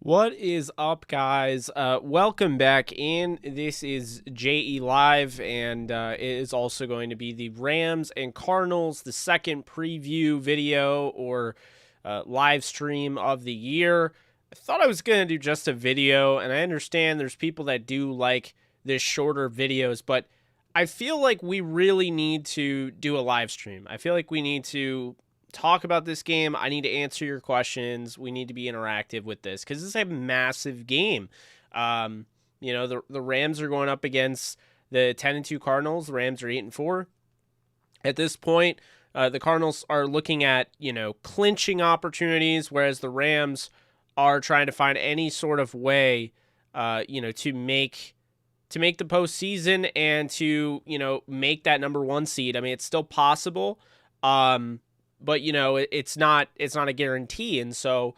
What is up, guys? Welcome back in. This is JE Live, and it is also going to be the Rams and Cardinals, the second preview video or live stream of the year. I thought I was going to do just a video, and I understand there's people that do like this shorter videos, but I feel like we really need to do a live stream. I feel like we need to talk about this game. I need to answer your questions. We need to be interactive with this because this is a massive game. The Rams are going up against the 10-2 Cardinals. The Rams are 8-4 at this point. The Cardinals are looking at clinching opportunities, whereas the Rams are trying to find any sort of way to make the postseason and to make that number one seed. I mean, it's still possible. But it's not a guarantee. And so,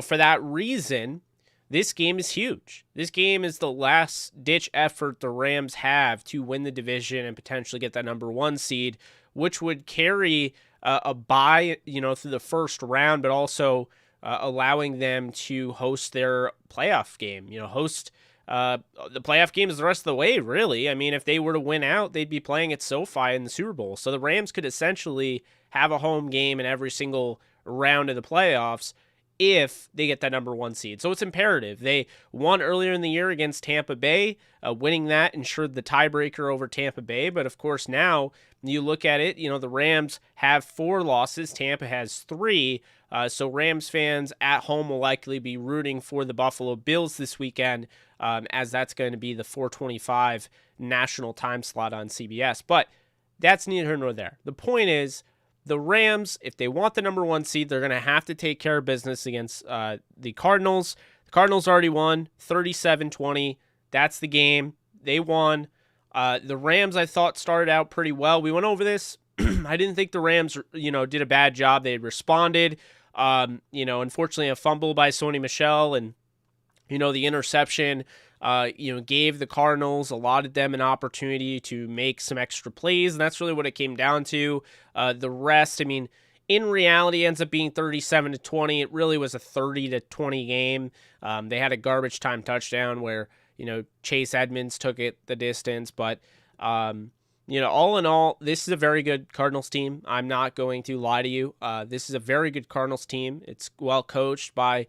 for that reason, this game is huge. This game is the last ditch effort the Rams have to win the division and potentially get that number one seed, which would carry a bye, through the first round, but also allowing them to host their playoff game, host the playoff game is the rest of the way, really. I mean, if they were to win out, they'd be playing at SoFi in the Super Bowl. So the Rams could essentially have a home game in every single round of the playoffs if they get that number one seed. So it's imperative. They won earlier in the year against Tampa Bay. Winning that ensured the tiebreaker over Tampa Bay. But of course, now you look at it, the Rams have 4 losses. Tampa has 3. So Rams fans at home will likely be rooting for the Buffalo Bills this weekend, as that's going to be the 4:25 national time slot on CBS. But that's neither here nor there. The point is, the Rams, if they want the number one seed, they're going to have to take care of business against the Cardinals. The Cardinals already won 37-20. That's the game. They won. The Rams, I thought, started out pretty well. We went over this. I didn't think the Rams, did a bad job. They responded. Unfortunately, a fumble by Sony Michel and, the interception, gave the Cardinals, allotted them an opportunity to make some extra plays. And that's really what it came down to. The rest, in reality, ends up being 37-20. It really was a 30-20 game. They had a garbage time touchdown where, Chase Edmonds took it the distance. But, all in all, this is a very good Cardinals team. I'm not going to lie to you. This is a very good Cardinals team. It's well coached by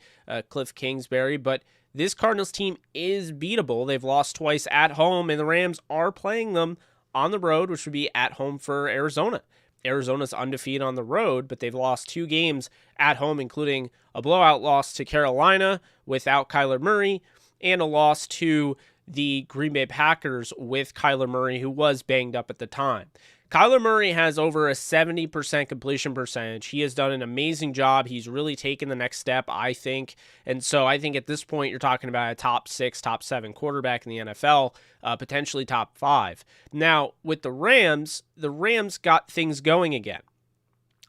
Cliff Kingsbury, but this Cardinals team is beatable. They've lost twice at home, and the Rams are playing them on the road, which would be at home for Arizona. Arizona's undefeated on the road, but they've lost 2 games at home, including a blowout loss to Carolina without Kyler Murray and a loss to the Green Bay Packers with Kyler Murray, who was banged up at the time. Kyler Murray has over a 70% completion percentage. He has done an amazing job. He's really taken the next step, I think. And so I think at this point, you're talking about a top 6, top 7 quarterback in the NFL, potentially top 5. Now, with the Rams got things going again.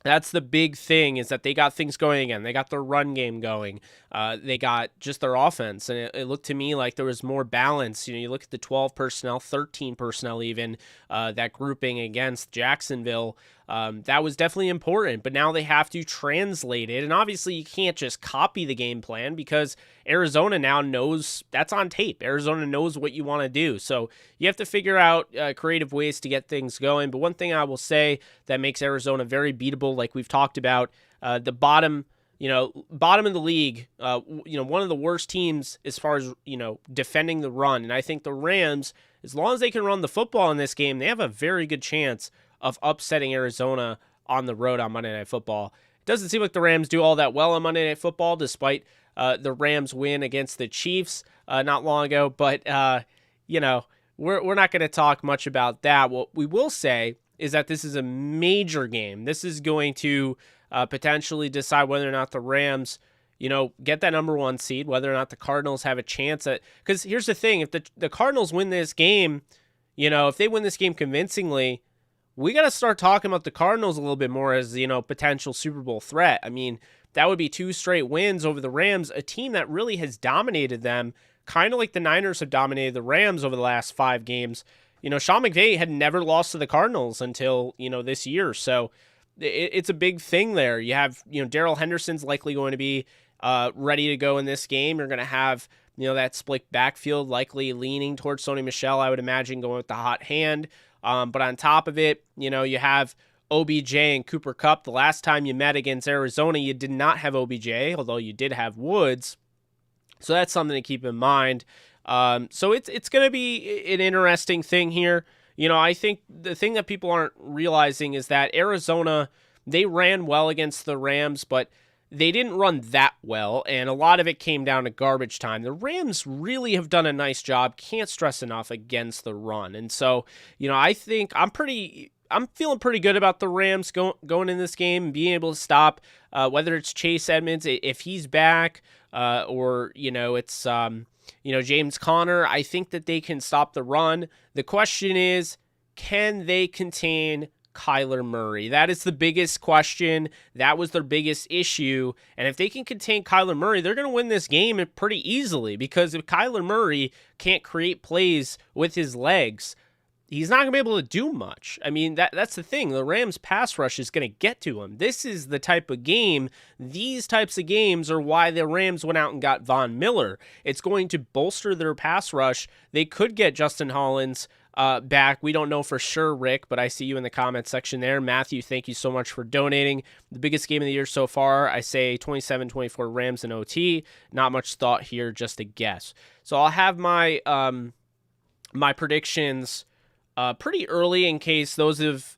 That's the big thing, is that they got things going again. They got their run game going. They got just their offense. And it looked to me like there was more balance. You look at the 12 personnel, 13 personnel even, that grouping against Jacksonville. That was definitely important. But now they have to translate it. And obviously you can't just copy the game plan because Arizona now knows that's on tape. Arizona knows what you want to do. So you have to figure out creative ways to get things going. But one thing I will say that makes Arizona very beatable, like we've talked about, the bottom of the league, one of the worst teams as far as, defending the run. And I think the Rams, as long as they can run the football in this game, they have a very good chance of upsetting Arizona on the road on Monday Night Football. It doesn't seem like the Rams do all that well on Monday Night Football, despite the Rams win against the Chiefs not long ago. But, we're not going to talk much about that. What we will say is that this is a major game. This is going to potentially decide whether or not the Rams, get that number one seed, whether or not the Cardinals have a chance at. Because here's the thing: if the Cardinals win this game, if they win this game convincingly, we got to start talking about the Cardinals a little bit more as potential Super Bowl threat. I mean, that would be 2 straight wins over the Rams, a team that really has dominated them, kind of like the Niners have dominated the Rams over the last 5 games. Sean McVay had never lost to the Cardinals until, this year. So it's a big thing there. You have, Darrell Henderson's likely going to be ready to go in this game. You're going to have, that split backfield likely leaning towards Sony Michel, I would imagine, going with the hot hand. But on top of it, you have OBJ and Cooper Kupp. The last time you met against Arizona, you did not have OBJ, although you did have Woods. So that's something to keep in mind. So it's going to be an interesting thing here. I think the thing that people aren't realizing is that Arizona, they ran well against the Rams, but they didn't run that well, and a lot of it came down to garbage time. The Rams really have done a nice job, can't stress enough, against the run. And so, I think I'm feeling pretty good about the Rams going in this game and being able to stop, whether it's Chase Edmonds, if he's back, or, it's, James Conner. I think that they can stop the run. The question is, can they contain Kyler Murray? That is the biggest question. That was their biggest issue. And if they can contain Kyler Murray, they're going to win this game pretty easily, because if Kyler Murray can't create plays with his legs, he's not going to be able to do much. I mean, that's the thing. The Rams pass rush is going to get to him. This is the type of game. These types of games are why the Rams went out and got Von Miller. It's going to bolster their pass rush. They could get Justin Hollins back. We don't know for sure, Rick, but I see you in the comment section there. Matthew, thank you so much for donating. The biggest game of the year so far, I say 27-24 Rams and OT. Not much thought here, just a guess. So I'll have my my predictions pretty early, in case those of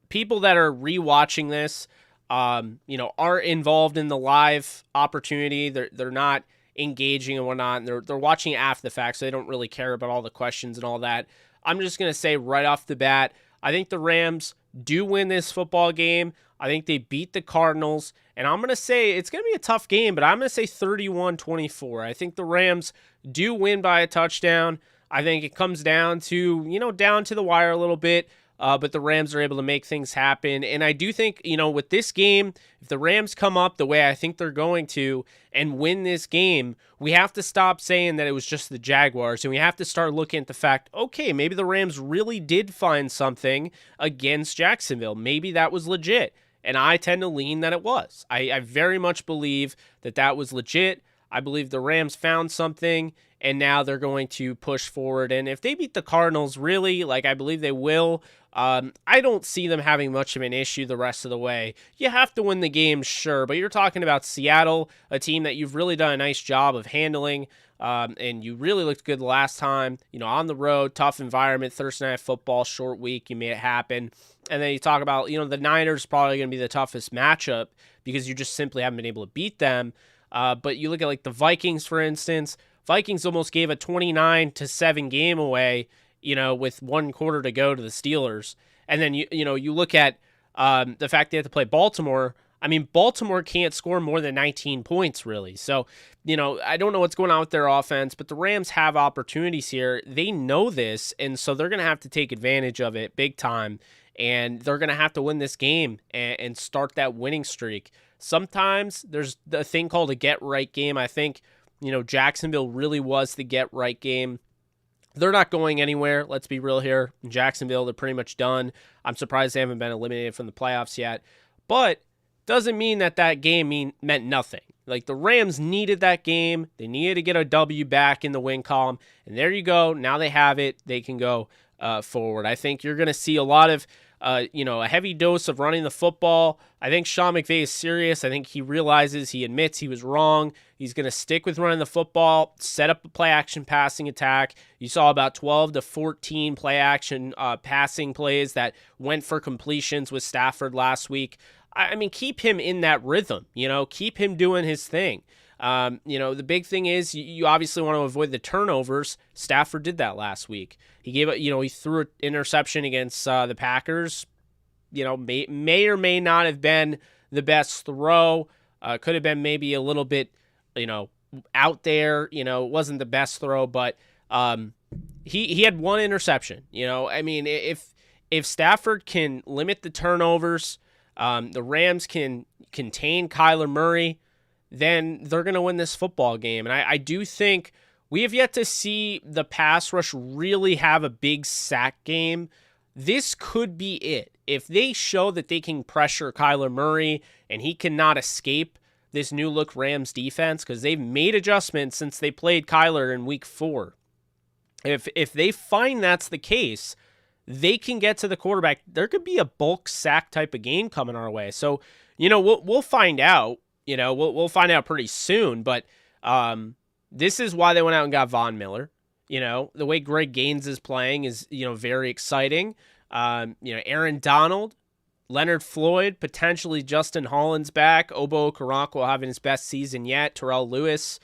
people that are rewatching this aren't involved in the live opportunity. They're not engaging and whatnot, and they're watching after the fact, so they don't really care about all the questions and all that. I'm just going to say right off the bat, I think the Rams do win this football game. I think they beat the Cardinals, and I'm going to say it's going to be a tough game, but I'm going to say 31-24. I think the Rams do win by a touchdown. I think it comes down to, down to the wire a little bit, but the Rams are able to make things happen. And I do think, with this game, if the Rams come up the way I think they're going to and win this game, we have to stop saying that it was just the Jaguars, and we have to start looking at the fact, okay, maybe the Rams really did find something against Jacksonville. Maybe that was legit, and I tend to lean that it was. I very much believe that was legit. I believe the Rams found something, and now they're going to push forward. And if they beat the Cardinals, really, I believe they will, I don't see them having much of an issue the rest of the way. You have to win the game, sure, but you're talking about Seattle, a team that you've really done a nice job of handling, and you really looked good the last time, on the road, tough environment, Thursday Night Football, short week, you made it happen. And then you talk about, the Niners probably going to be the toughest matchup because you just simply haven't been able to beat them. But you look at the Vikings, for instance. Vikings almost gave a 29-7 game away, with one quarter to go to the Steelers. And then you look at the fact they have to play Baltimore. I mean, Baltimore can't score more than 19 points, really. So, I don't know what's going on with their offense, but the Rams have opportunities here. They know this, and so they're going to have to take advantage of it big time. And they're going to have to win this game and start that winning streak. Sometimes there's a thing called a get-right game. I think, Jacksonville really was the get-right game. They're not going anywhere. Let's be real here. In Jacksonville, they're pretty much done. I'm surprised they haven't been eliminated from the playoffs yet. But doesn't mean that game meant nothing. The Rams needed that game. They needed to get a W back in the win column. And there you go. Now they have it. They can go forward. I think you're going to see a lot of a heavy dose of running the football. I think Sean McVay is serious. I think he realizes, he admits he was wrong. He's going to stick with running the football, set up a play-action passing attack. You saw about 12 to 14 play-action passing plays that went for completions with Stafford last week. I mean, keep him in that rhythm, keep him doing his thing. The big thing is you obviously want to avoid the turnovers. Stafford did that last week. He gave he threw an interception against the Packers. May or may not have been the best throw. Could have been maybe a little bit, out there. It wasn't the best throw, but he had one interception. I mean, if Stafford can limit the turnovers, the Rams can contain Kyler Murray, then they're going to win this football game. And I do think we have yet to see the pass rush really have a big sack game. This could be it. If they show that they can pressure Kyler Murray and he cannot escape, this new look Rams defense, because they've made adjustments since they played Kyler in week 4. If they find that's the case, they can get to the quarterback. There could be a bulk sack type of game coming our way. So, we'll find out. We'll find out pretty soon. But this is why they went out and got Von Miller. The way Greg Gaines is playing is very exciting. Aaron Donald, Leonard Floyd, potentially Justin Holland's back. Obo Okoronkwo having his best season yet. Terrell Lewis.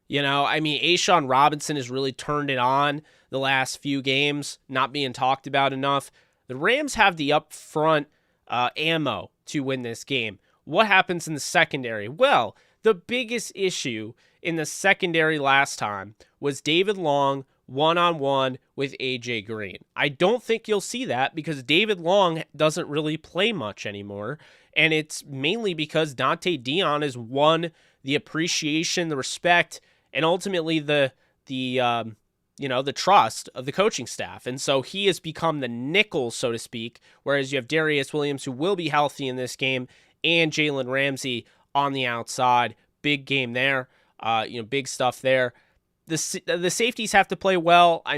A'Shawn Robinson has really turned it on the last few games, not being talked about enough. The Rams have the upfront ammo to win this game. What happens in the secondary? Well, the biggest issue in the secondary last time was David Long one-on-one with A.J. Green. I don't think you'll see that because David Long doesn't really play much anymore, and it's mainly because Dante Dion has won the appreciation, the respect, and ultimately the trust of the coaching staff. And so he has become the nickel, so to speak, whereas you have Darius Williams, who will be healthy in this game, and Jalen Ramsey on the outside. Big game there. Big stuff there. The safeties have to play well. I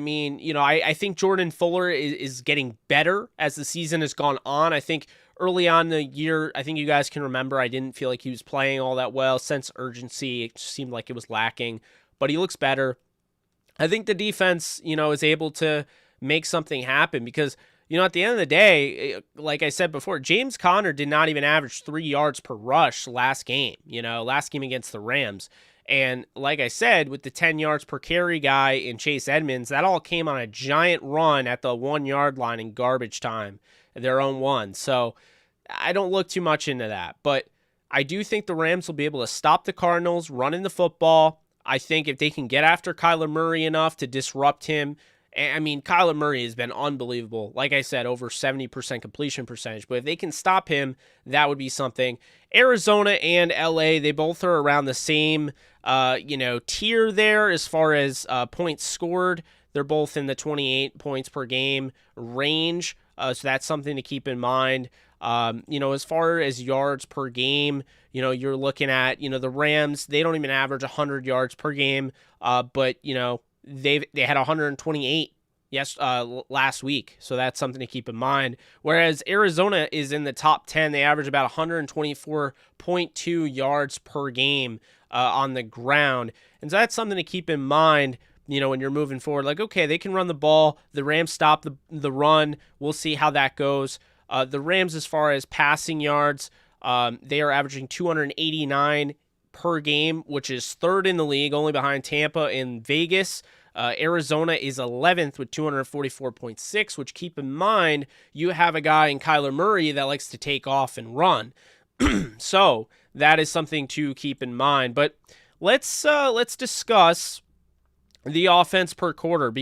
think Jordan Fuller is getting better as the season has gone on. I think early on in the year, I think you guys can remember, I didn't feel like he was playing all that well. Sense urgency, it seemed like it was lacking, but he looks better. I think the defense, is able to make something happen because, at the end of the day, like I said before, James Conner did not even average 3 yards per rush last game against the Rams. And like I said, with the 10 yards per carry guy in Chase Edmonds, that all came on a giant run at the 1 yard line in garbage time, their own one. So I don't look too much into that. But I do think the Rams will be able to stop the Cardinals running the football. I think if they can get after Kyler Murray enough to disrupt him, Kyler Murray has been unbelievable. Like I said, over 70% completion percentage. But if they can stop him, that would be something. Arizona and LA, they both are around the same, tier there as far as points scored. They're both in the 28 points per game range. So that's something to keep in mind. As far as yards per game, you're looking at, the Rams, they don't even average 100 yards per game. But they had 128 last week, so that's something to keep in mind. Whereas Arizona is in the top 10, they average about 124.2 yards per game on the ground, and so that's something to keep in mind. When you're moving forward, like, okay, they can run the ball. The Rams stop the run. We'll see how that goes. The Rams, as far as passing yards, they are averaging 289 per game, which is third in the league, only behind Tampa and Vegas. Arizona is 11th with 244.6, which, keep in mind, you have a guy in Kyler Murray that likes to take off and run. So that is something to keep in mind. But let's discuss the offense per quarter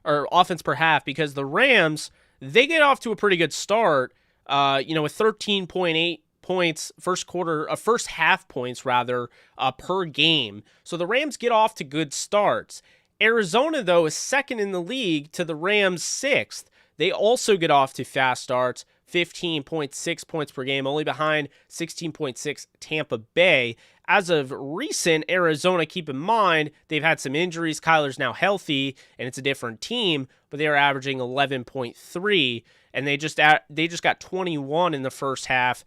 offense per half, because the Rams, they get off to a pretty good start, with 13.8 points first half points per game. So the Rams get off to good starts. Arizona, though, is second in the league to the Rams' 6th. They also get off to fast starts, 15.6 points per game, only behind 16.6 Tampa Bay. As of recent, Arizona, keep in mind, they've had some injuries. Kyler's now healthy, and it's a different team, but they are averaging 11.3, and they just got 21 in the first half,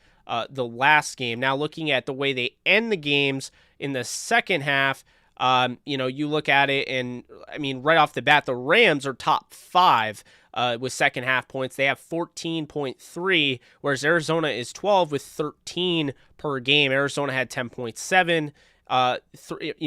the last game. Now, looking at the way they end the games in the second half, you look at it, and right off the bat, the Rams are top 5 with second half points. They have 14.3, whereas Arizona is 12 with 13 per game. Arizona had 10.7.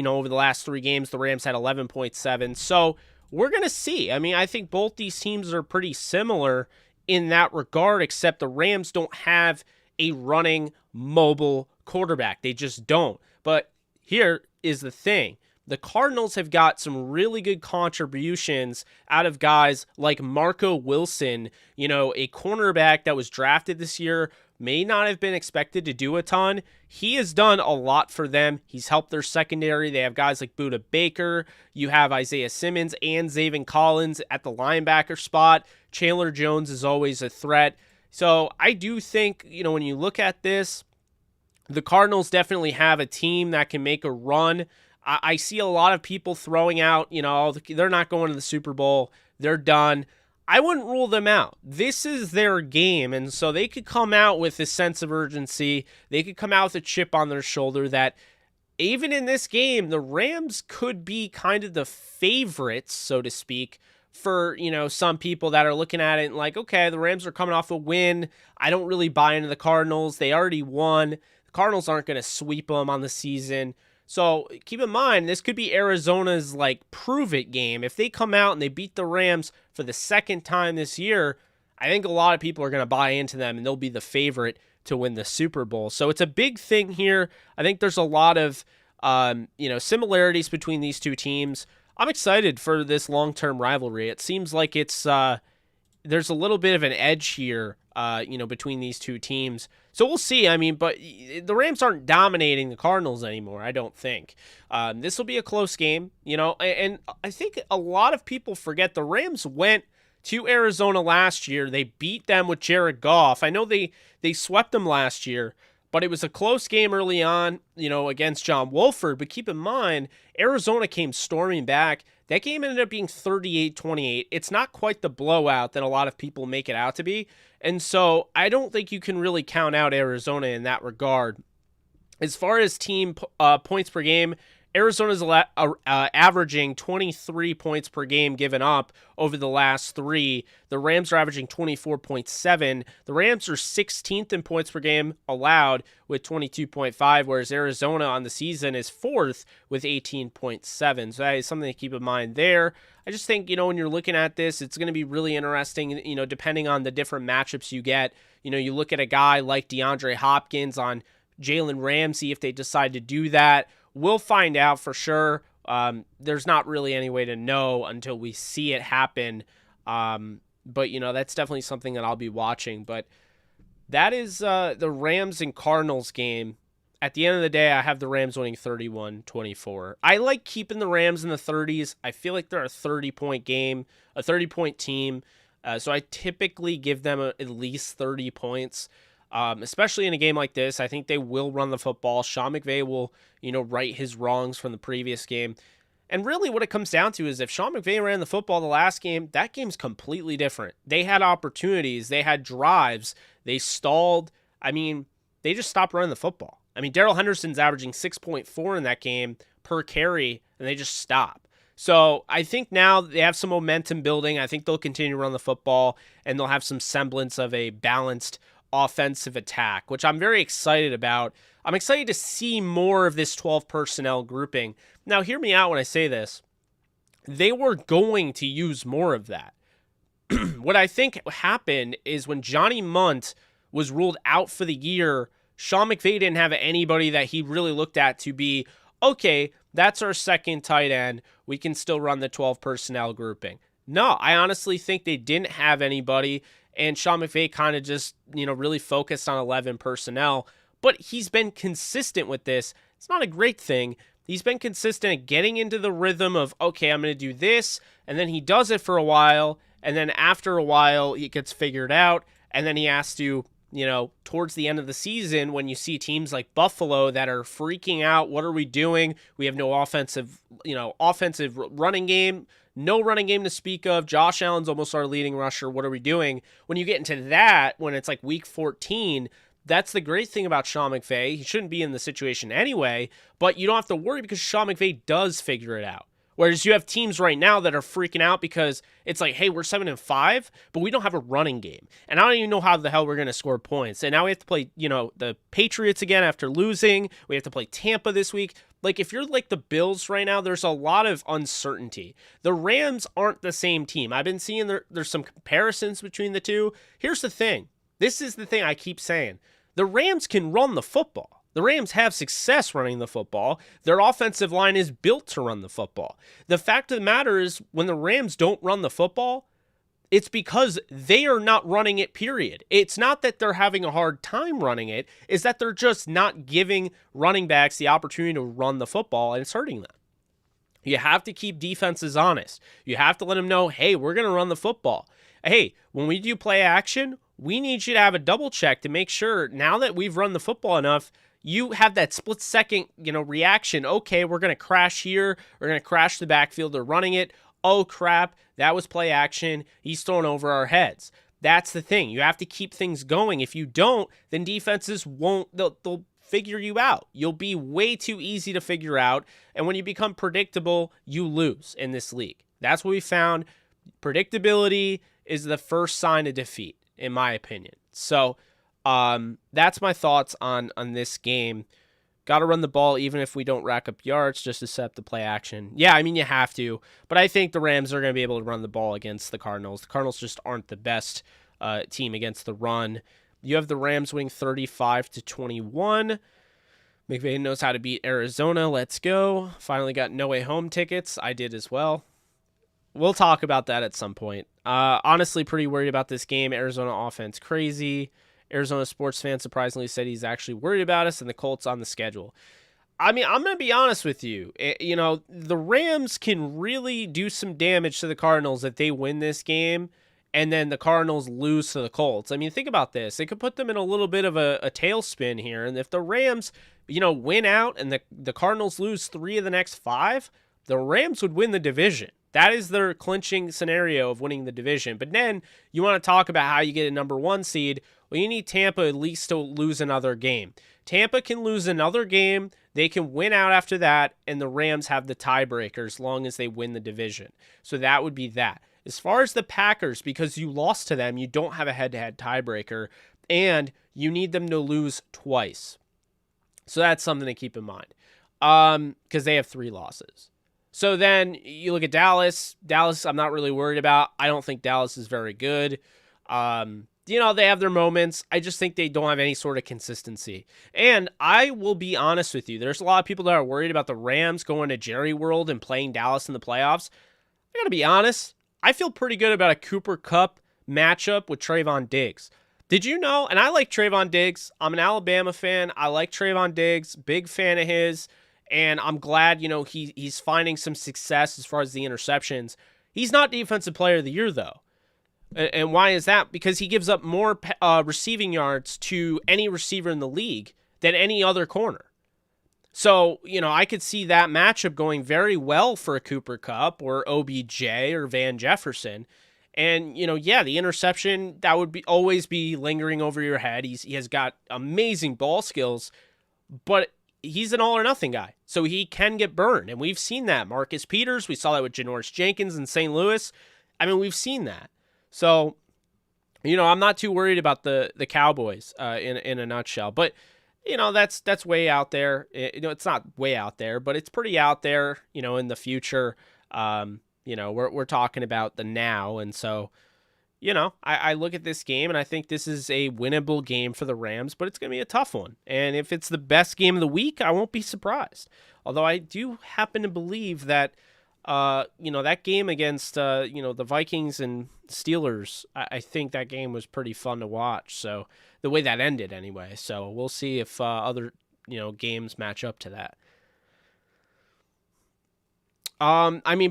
Over the last 3 games, the Rams had 11.7. So we're going to see. I think both these teams are pretty similar in that regard, except the Rams don't have a running, mobile quarterback. They just don't. But here is the thing. The Cardinals have got some really good contributions out of guys like Marco Wilson, a cornerback that was drafted this year, may not have been expected to do a ton. He has done a lot for them. He's helped their secondary. They have guys like Budda Baker. You have Isaiah Simmons and Zaven Collins at the linebacker spot. Chandler Jones is always a threat. So I do think, when you look at this, The Cardinals definitely have a team that can make a run. I see a lot of people throwing out, they're not going to the Super Bowl. They're done. I wouldn't rule them out. This is their game, and so they could come out with a sense of urgency. They could come out with a chip on their shoulder that even in this game, the Rams could be kind of the favorites, so to speak, for, some people that are looking at it and like, okay, the Rams are coming off a win. I don't really buy into the Cardinals. They already won. The Cardinals aren't going to sweep them on the season. So keep in mind, this could be Arizona's like prove it game. If they come out and they beat the Rams for the second time this year, I think a lot of people are going to buy into them and they'll be the favorite to win the Super Bowl. So it's a big thing here. I think there's a lot of similarities between these two teams. I'm excited for this long-term rivalry. It seems like there's a little bit of an edge here, between these two teams. So we'll see. I mean, but the Rams aren't dominating the Cardinals anymore, I don't think. This will be a close game, and I think a lot of people forget the Rams went to Arizona last year. They beat them with Jared Goff. I know they swept them last year, but it was a close game early on, against John Wolford. But keep in mind, Arizona came storming back. That game ended up being 38-28. It's not quite the blowout that a lot of people make it out to be. And so I don't think you can really count out Arizona in that regard. As far as team points per game, Arizona's averaging 23 points per game given up over the last three. The Rams are averaging 24.7. The Rams are 16th in points per game allowed with 22.5, whereas Arizona on the season is 4th with 18.7. So that is something to keep in mind there. I just think, when you're looking at this, it's going to be really interesting, depending on the different matchups you get. You look at a guy like DeAndre Hopkins on Jalen Ramsey if they decide to do that. We'll find out for sure. There's not really any way to know until we see it happen. But, that's definitely something that I'll be watching. But that is the Rams and Cardinals game. At the end of the day, I have the Rams winning 31-24. I like keeping the Rams in the 30s. I feel like they're a 30-point game, a 30-point team. So I typically give them at least 30 points. Especially in a game like this. I think they will run the football. Sean McVay will, right his wrongs from the previous game. And really what it comes down to is if Sean McVay ran the football the last game, that game's completely different. They had opportunities. They had drives. They stalled. I mean, they just stopped running the football. I mean, Darrell Henderson's averaging 6.4 in that game per carry, and they just stop. So I think now they have some momentum building. I think they'll continue to run the football, and they'll have some semblance of a balanced offensive attack, which I'm very excited about. I'm excited to see more of this 12 personnel grouping. Now, hear me out when I say this. They were going to use more of that. What I think happened is when Johnny Munt was ruled out for the year, Sean McVay didn't have anybody that he really looked at to be, okay, that's our second tight end. We can still run the 12 personnel grouping. No, I honestly think they didn't have anybody. And Sean McVay kind of just, really focused on 11 personnel. But he's been consistent with this. It's not a great thing. He's been consistent at getting into the rhythm of, okay, I'm going to do this. And then he does it for a while. And then after a while, it gets figured out. And then he has to, towards the end of the season, when you see teams like Buffalo that are freaking out, what are we doing? We have no offensive running game. No running game to speak of. Josh Allen's almost our leading rusher. What are we doing? When you get into that, when it's like week 14, that's the great thing about Sean McVay. He shouldn't be in the situation anyway, but you don't have to worry because Sean McVay does figure it out. Whereas you have teams right now that are freaking out because it's like, hey, we're 7-5, but we don't have a running game. And I don't even know how the hell we're going to score points. And now we have to play, the Patriots again after losing. We have to play Tampa this week. Like, if you're like the Bills right now, there's a lot of uncertainty. The Rams aren't the same team. I've been seeing there's some comparisons between the two. Here's the thing. This is the thing I keep saying. The Rams can run the football. The Rams have success running the football. Their offensive line is built to run the football. The fact of the matter is, when the Rams don't run the football, it's because they are not running it, period. It's not that they're having a hard time running it. It's that they're just not giving running backs the opportunity to run the football, and it's hurting them. You have to keep defenses honest. You have to let them know, hey, we're going to run the football. Hey, when we do play action, we need you to have a double check to make sure now that we've run the football enough, you have that split second, reaction. Okay, we're going to crash here. We're going to crash the backfield. They're running it. Oh, crap. That was play action. He's thrown over our heads. That's the thing. You have to keep things going. If you don't, then defenses won't, they'll figure you out. You'll be way too easy to figure out. And when you become predictable, you lose in this league. That's what we found. Predictability is the first sign of defeat, in my opinion. So that's my thoughts on this game. Got to run the ball even if we don't rack up yards, just accept the play action. Yeah, I mean, you have to. But I think the Rams are going to be able to run the ball against the Cardinals. The Cardinals just aren't the best team against the run. You have the Rams winning 35-21. McVay knows how to beat Arizona. Let's go. Finally got no way home tickets. I did as well. We'll talk about that at some point. Honestly, pretty worried about this game. Arizona offense crazy. Arizona sports fan surprisingly said he's actually worried about us and the Colts on the schedule. I mean, I'm going to be honest with you. The Rams can really do some damage to the Cardinals if they win this game and then the Cardinals lose to the Colts. I mean, think about this. It could put them in a little bit of a tailspin here. And if the Rams, win out and the Cardinals lose 3 of the next 5, the Rams would win the division. That is their clinching scenario of winning the division. But then you want to talk about how you get a number 1 seed. Well, you need Tampa at least to lose another game. Tampa can lose another game. They can win out after that, and the Rams have the tiebreaker as long as they win the division. So that would be that. As far as the Packers, because you lost to them, you don't have a head-to-head tiebreaker, and you need them to lose twice. So that's something to keep in mind because they have 3 losses. So then you look at Dallas. Dallas, I'm not really worried about. I don't think Dallas is very good. They have their moments. I just think they don't have any sort of consistency. And I will be honest with you. There's a lot of people that are worried about the Rams going to Jerry World and playing Dallas in the playoffs. I got to be honest. I feel pretty good about a Cooper Kupp matchup with Trayvon Diggs. Did you know? And I like Trayvon Diggs. I'm an Alabama fan. I like Trayvon Diggs. Big fan of his. And I'm glad, he's finding some success as far as the interceptions. He's not Defensive Player of the Year, though. And why is that? Because he gives up more receiving yards to any receiver in the league than any other corner. So, I could see that matchup going very well for a Cooper Kupp or OBJ or Van Jefferson. And, the interception, that would always be lingering over your head. He has got amazing ball skills, but he's an all-or-nothing guy, so he can get burned. And we've seen that. Marcus Peters, we saw that with Janoris Jenkins in St. Louis. I mean, we've seen that. So, I'm not too worried about the Cowboys in a nutshell. But, that's way out there. It's not way out there, but it's pretty out there, in the future. We're talking about the now. And so, I look at this game and I think this is a winnable game for the Rams, but it's going to be a tough one. And if it's the best game of the week, I won't be surprised. Although I do happen to believe that, that game against, the Vikings and Steelers, I think that game was pretty fun to watch. So the way that ended anyway. So we'll see if other, games match up to that.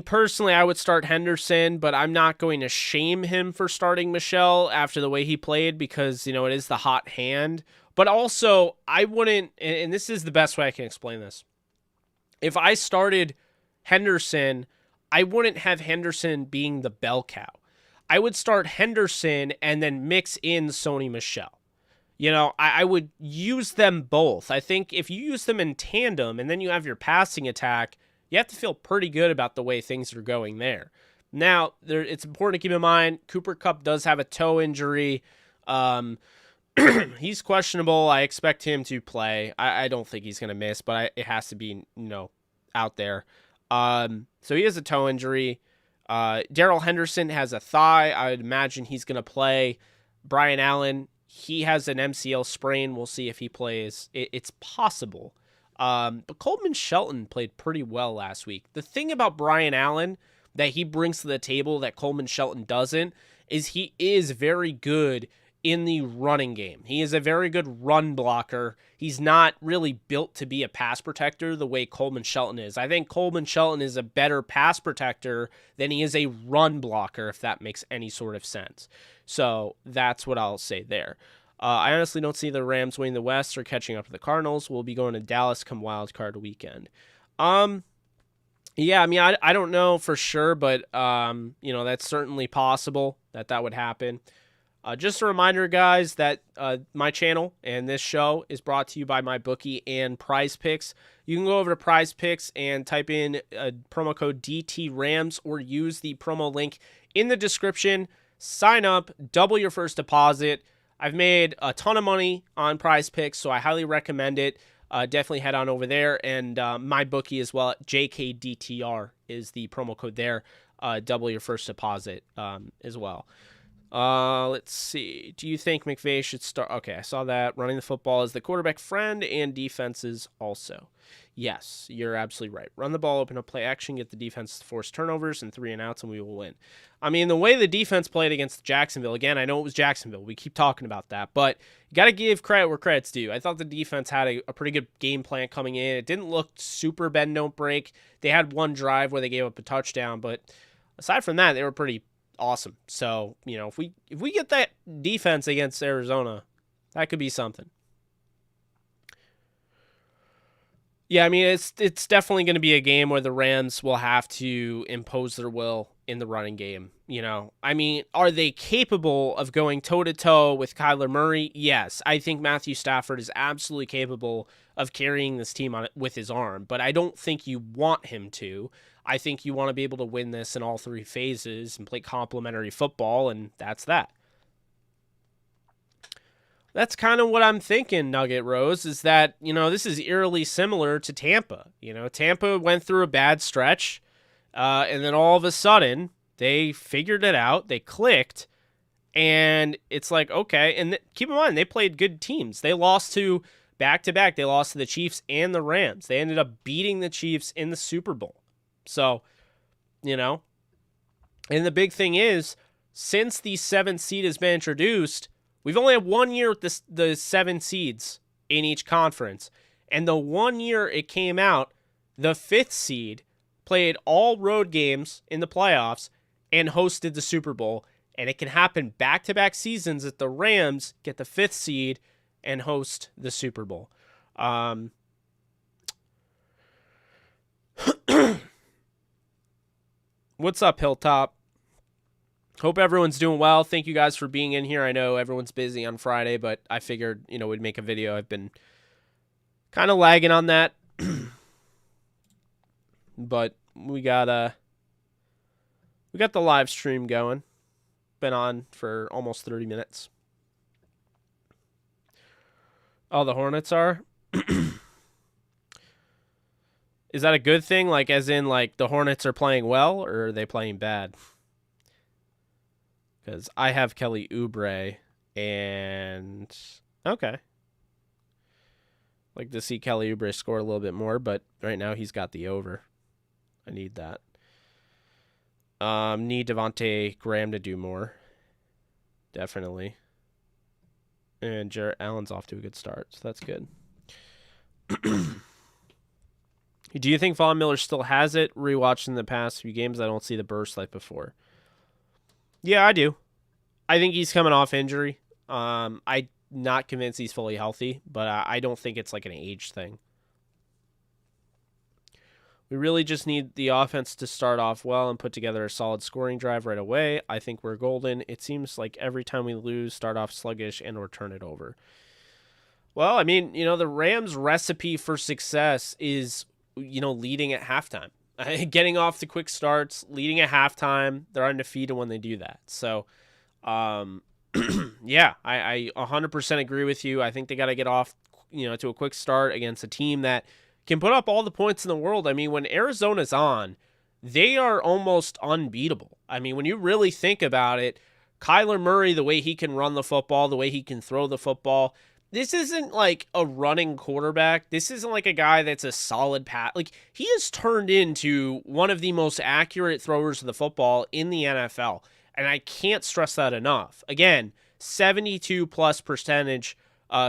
Personally, I would start Henderson, but I'm not going to shame him for starting Michel after the way he played because, it is the hot hand. But also, I wouldn't, and this is the best way I can explain this. If I started Henderson, I wouldn't have Henderson being the bell cow. I would start Henderson and then mix in Sony Michel. I would use them both. I think if you use them in tandem and then you have your passing attack, you have to feel pretty good about the way things are going there. Now, it's important to keep in mind, Cooper Kupp does have a toe injury. He's questionable. I expect him to play. I don't think he's going to miss, but it has to be, out there. So he has a toe injury. Darrell Henderson has a thigh. I would imagine he's going to play. Brian Allen, he has an MCL sprain. We'll see if he plays. It's possible. But Coleman Shelton played pretty well last week. The thing about Brian Allen that he brings to the table that Coleman Shelton doesn't is he is very good in the running game. He is a very good run blocker. He's not really built to be a pass protector the way Coleman Shelton is. I think Coleman Shelton is a better pass protector than he is a run blocker, if that makes any sort of sense. So that's what I'll say there. I honestly don't see the Rams winning the West or catching up to the Cardinals. We'll be going to Dallas come wild card weekend. Yeah, I mean, I don't know for sure, but, that's certainly possible that would happen. Just a reminder, guys, that my channel and this show is brought to you by MyBookie and Prize Picks. You can go over to Prize Picks and type in promo code DTRAMS or use the promo link in the description. Sign up, double your first deposit. I've made a ton of money on Prize Picks, so I highly recommend it. Definitely head on over there, and MyBookie as well. JKDTR is the promo code there. Double your first deposit as well. Let's see. Do you think McVay should start? Okay, I saw that. Running the football is the quarterback friend and defenses also. Yes, you're absolutely right. Run the ball, open up play action, get the defense to force turnovers and 3 and outs, and we will win. I mean, the way the defense played against Jacksonville, again, I know it was Jacksonville. We keep talking about that, but you got to give credit where credit's due. I thought the defense had a pretty good game plan coming in. It didn't look super bend, don't break. They had one drive where they gave up a touchdown, but aside from that, they were pretty awesome. So, if we get that defense against Arizona, that could be something. Yeah, I mean, it's definitely going to be a game where the Rams will have to impose their will in the running game. I mean, are they capable of going toe-to-toe with Kyler Murray? Yes. I think Matthew Stafford is absolutely capable of carrying this team with his arm, but I don't think you want him to. I think you want to be able to win this in all 3 phases and play complementary football, and that's that. That's kind of what I'm thinking, Nugget Rose, is that, this is eerily similar to Tampa. Tampa went through a bad stretch, and then all of a sudden, they figured it out, they clicked, and it's like, okay, and keep in mind, they played good teams. They lost to, back-to-back, they lost to the Chiefs and the Rams. They ended up beating the Chiefs in the Super Bowl. So, and the big thing is, since the 7th seed has been introduced, we've only had 1 year with the 7 seeds in each conference. And the 1 year it came out, the 5th seed played all road games in the playoffs and hosted the Super Bowl. And it can happen back-to-back seasons that the Rams get the 5th seed and host the Super Bowl. What's up, Hilltop? Hope everyone's doing well. Thank you guys for being in here. I know everyone's busy on Friday, but I figured, we'd make a video. I've been kind of lagging on that. But we got the live stream going. Been on for almost 30 minutes. Oh, the Hornets are? Is that a good thing? Like, as in, like, the Hornets are playing well, or are they playing bad? Because I have Kelly Oubre, and... Okay. Like to see Kelly Oubre score a little bit more, but right now he's got the over. I need that. Need Devontae Graham to do more. Definitely. And Jarrett Allen's off to a good start, so that's good. Do you think Von Miller still has it? Rewatching the past few games, I don't see the burst like before. Yeah, I do. I think he's coming off injury. I'm not convinced he's fully healthy, but I don't think it's like an age thing. We really just need the offense to start off well and put together a solid scoring drive right away. I think we're golden. It seems like every time we lose, start off sluggish and or turn it over. Well, I mean, the Rams' recipe for success is, leading at halftime. Getting off the quick starts, leading at halftime. They're undefeated when they do that. So, yeah, I 100% agree with you. I think they got to get off, to a quick start against a team that can put up all the points in the world. I mean, when Arizona's on, they are almost unbeatable. I mean, when you really think about it, Kyler Murray, the way he can run the football, the way he can throw the football, this isn't like a running quarterback. This isn't like a guy that's a solid pass. Like, he has turned into one of the most accurate throwers of the football in the NFL. And I can't stress that enough. Again, 72+%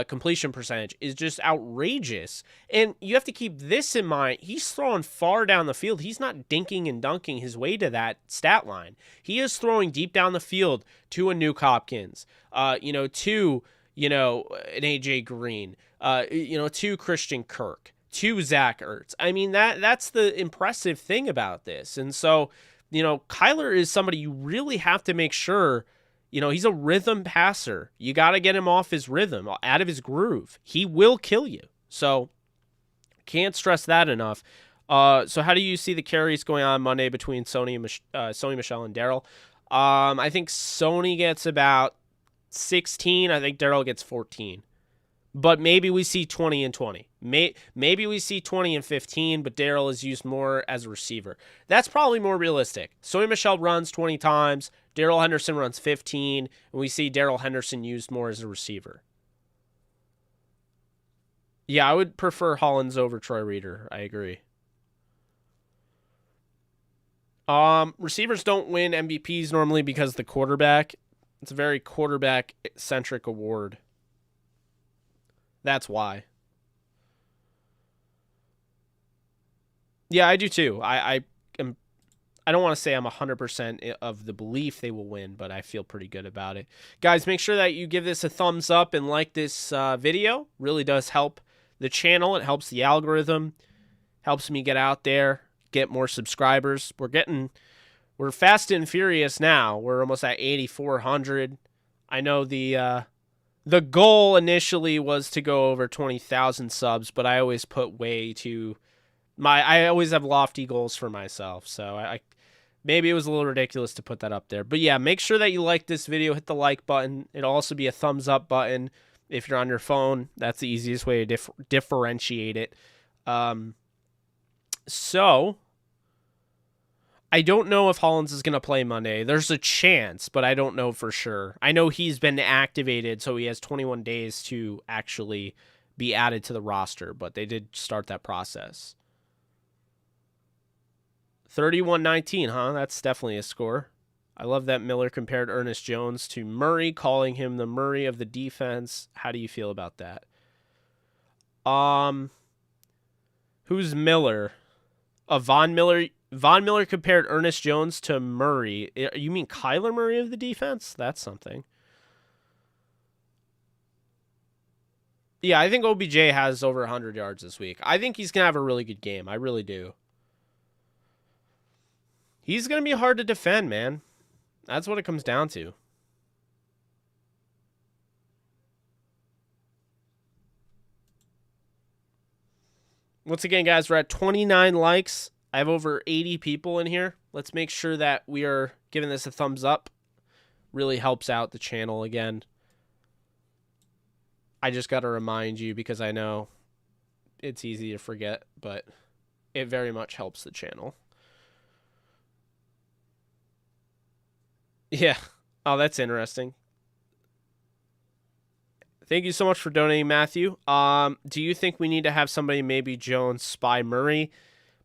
completion percentage is just outrageous. And you have to keep this in mind. He's throwing far down the field. He's not dinking and dunking his way to that stat line. He is throwing deep down the field to a Nuke Hopkins, to an AJ Green, 2 Christian Kirk, 2 Zach Ertz. I mean, that's the impressive thing about this. And so, Kyler is somebody you really have to make sure, he's a rhythm passer. You got to get him off his rhythm, out of his groove. He will kill you. So can't stress that enough. So how do you see the carries going on Monday between Sony, Michel, and Daryl? I think Sony gets about 16. I think Daryl gets 14. But maybe we see 20 and 20. Maybe we see 20 and 15, but Daryl is used more as a receiver. That's probably more realistic. Sony Michel runs 20 times. Darrell Henderson runs 15, and we see Darrell Henderson used more as a receiver. Yeah, I would prefer Hollins over Troy Reader. I agree. Receivers don't win MVPs normally because the quarterback. It's a very quarterback-centric award. That's why. Yeah, I do too. I don't want to say I'm 100% of the belief they will win, but I feel pretty good about it. Guys, make sure that you give this a thumbs up and like this video. Really does help the channel. It helps the algorithm. Helps me get out there, get more subscribers. We're fast and furious now. We're almost at 8,400. I know the goal initially was to go over 20,000 subs, but I always put I always have lofty goals for myself. So I maybe it was a little ridiculous to put that up there. But yeah, make sure that you like this video, hit the like button. It'll also be a thumbs up button if you're on your phone. That's the easiest way to differentiate it. So I don't know if Hollins is going to play Monday. There's a chance, but I don't know for sure. I know he's been activated, so he has 21 days to actually be added to the roster, but they did start that process. 31-19, huh? That's definitely a score. I love that Miller compared Ernest Jones to Murray, calling him the Murray of the defense. How do you feel about that? Who's Miller? Von Miller. Von Miller compared Ernest Jones to Murray. You mean Kyler Murray of the defense? That's something. Yeah, I think OBJ has over 100 yards this week. I think he's going to have a really good game. I really do. He's going to be hard to defend, man. That's what it comes down to. Once again, guys, we're at 29 likes. I have over 80 people in here. Let's make sure that we are giving this a thumbs up. Really helps out the channel again. I just got to remind you because I know it's easy to forget, but it very much helps the channel. Yeah. Oh, that's interesting. Thank you so much for donating, Matthew. Do you think we need to have somebody, maybe Jones, spy Murray?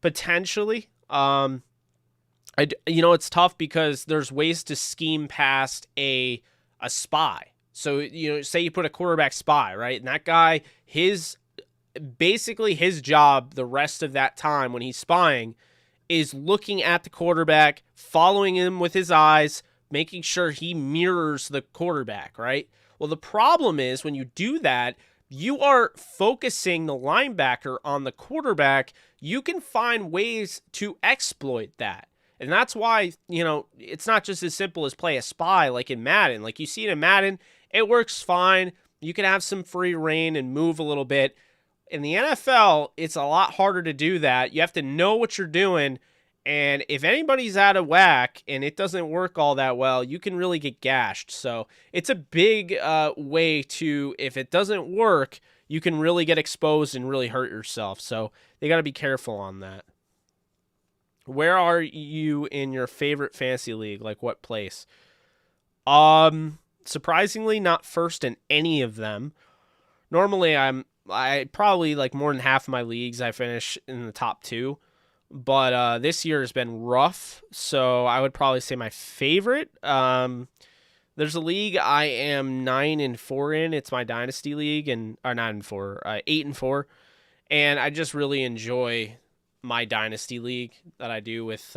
Potentially. It's tough because there's ways to scheme past a spy. So, say you put a quarterback spy, right? And that guy, basically his job the rest of that time when he's spying is looking at the quarterback, following him with his eyes, making sure he mirrors the quarterback, right? Well, the problem is when you do that, you are focusing the linebacker on the quarterback. You can find ways to exploit that. And that's why, it's not just as simple as play a spy like in Madden. Like you see it in Madden, it works fine. You can have some free reign and move a little bit. In the NFL, it's a lot harder to do that. You have to know what you're doing. And if anybody's out of whack and it doesn't work all that well, you can really get gashed. So it's a big way to, if it doesn't work, you can really get exposed and really hurt yourself. So they got to be careful on that. Where are you in your favorite fantasy league? Like what place? Surprisingly, not first in any of them. Normally, I probably like more than half of my leagues I finish in the top 2. But this year has been rough, so I would probably say my favorite. There's a league I am 9-4 in. It's my dynasty league, and 9-4, 8-4, and I just really enjoy my dynasty league that I do with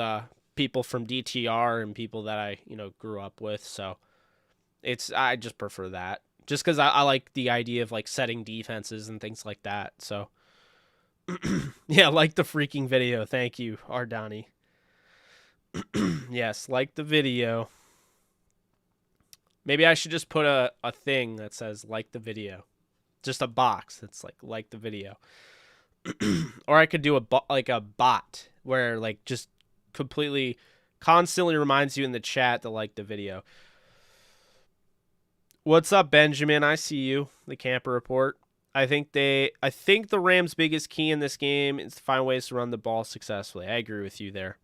people from DTR and people that I grew up with. So I just prefer that just because I like the idea of like setting defenses and things like that. So yeah, like the freaking video. Thank you, Ardani. Yes, like the video. Maybe I should just put a thing that says like the video. Just a box that's like the video. Or I could do a bot where like just completely constantly reminds you in the chat to like the video. What's up, Benjamin? I see you. The Camper Report. I think the Rams' biggest key in this game is to find ways to run the ball successfully. I agree with you there.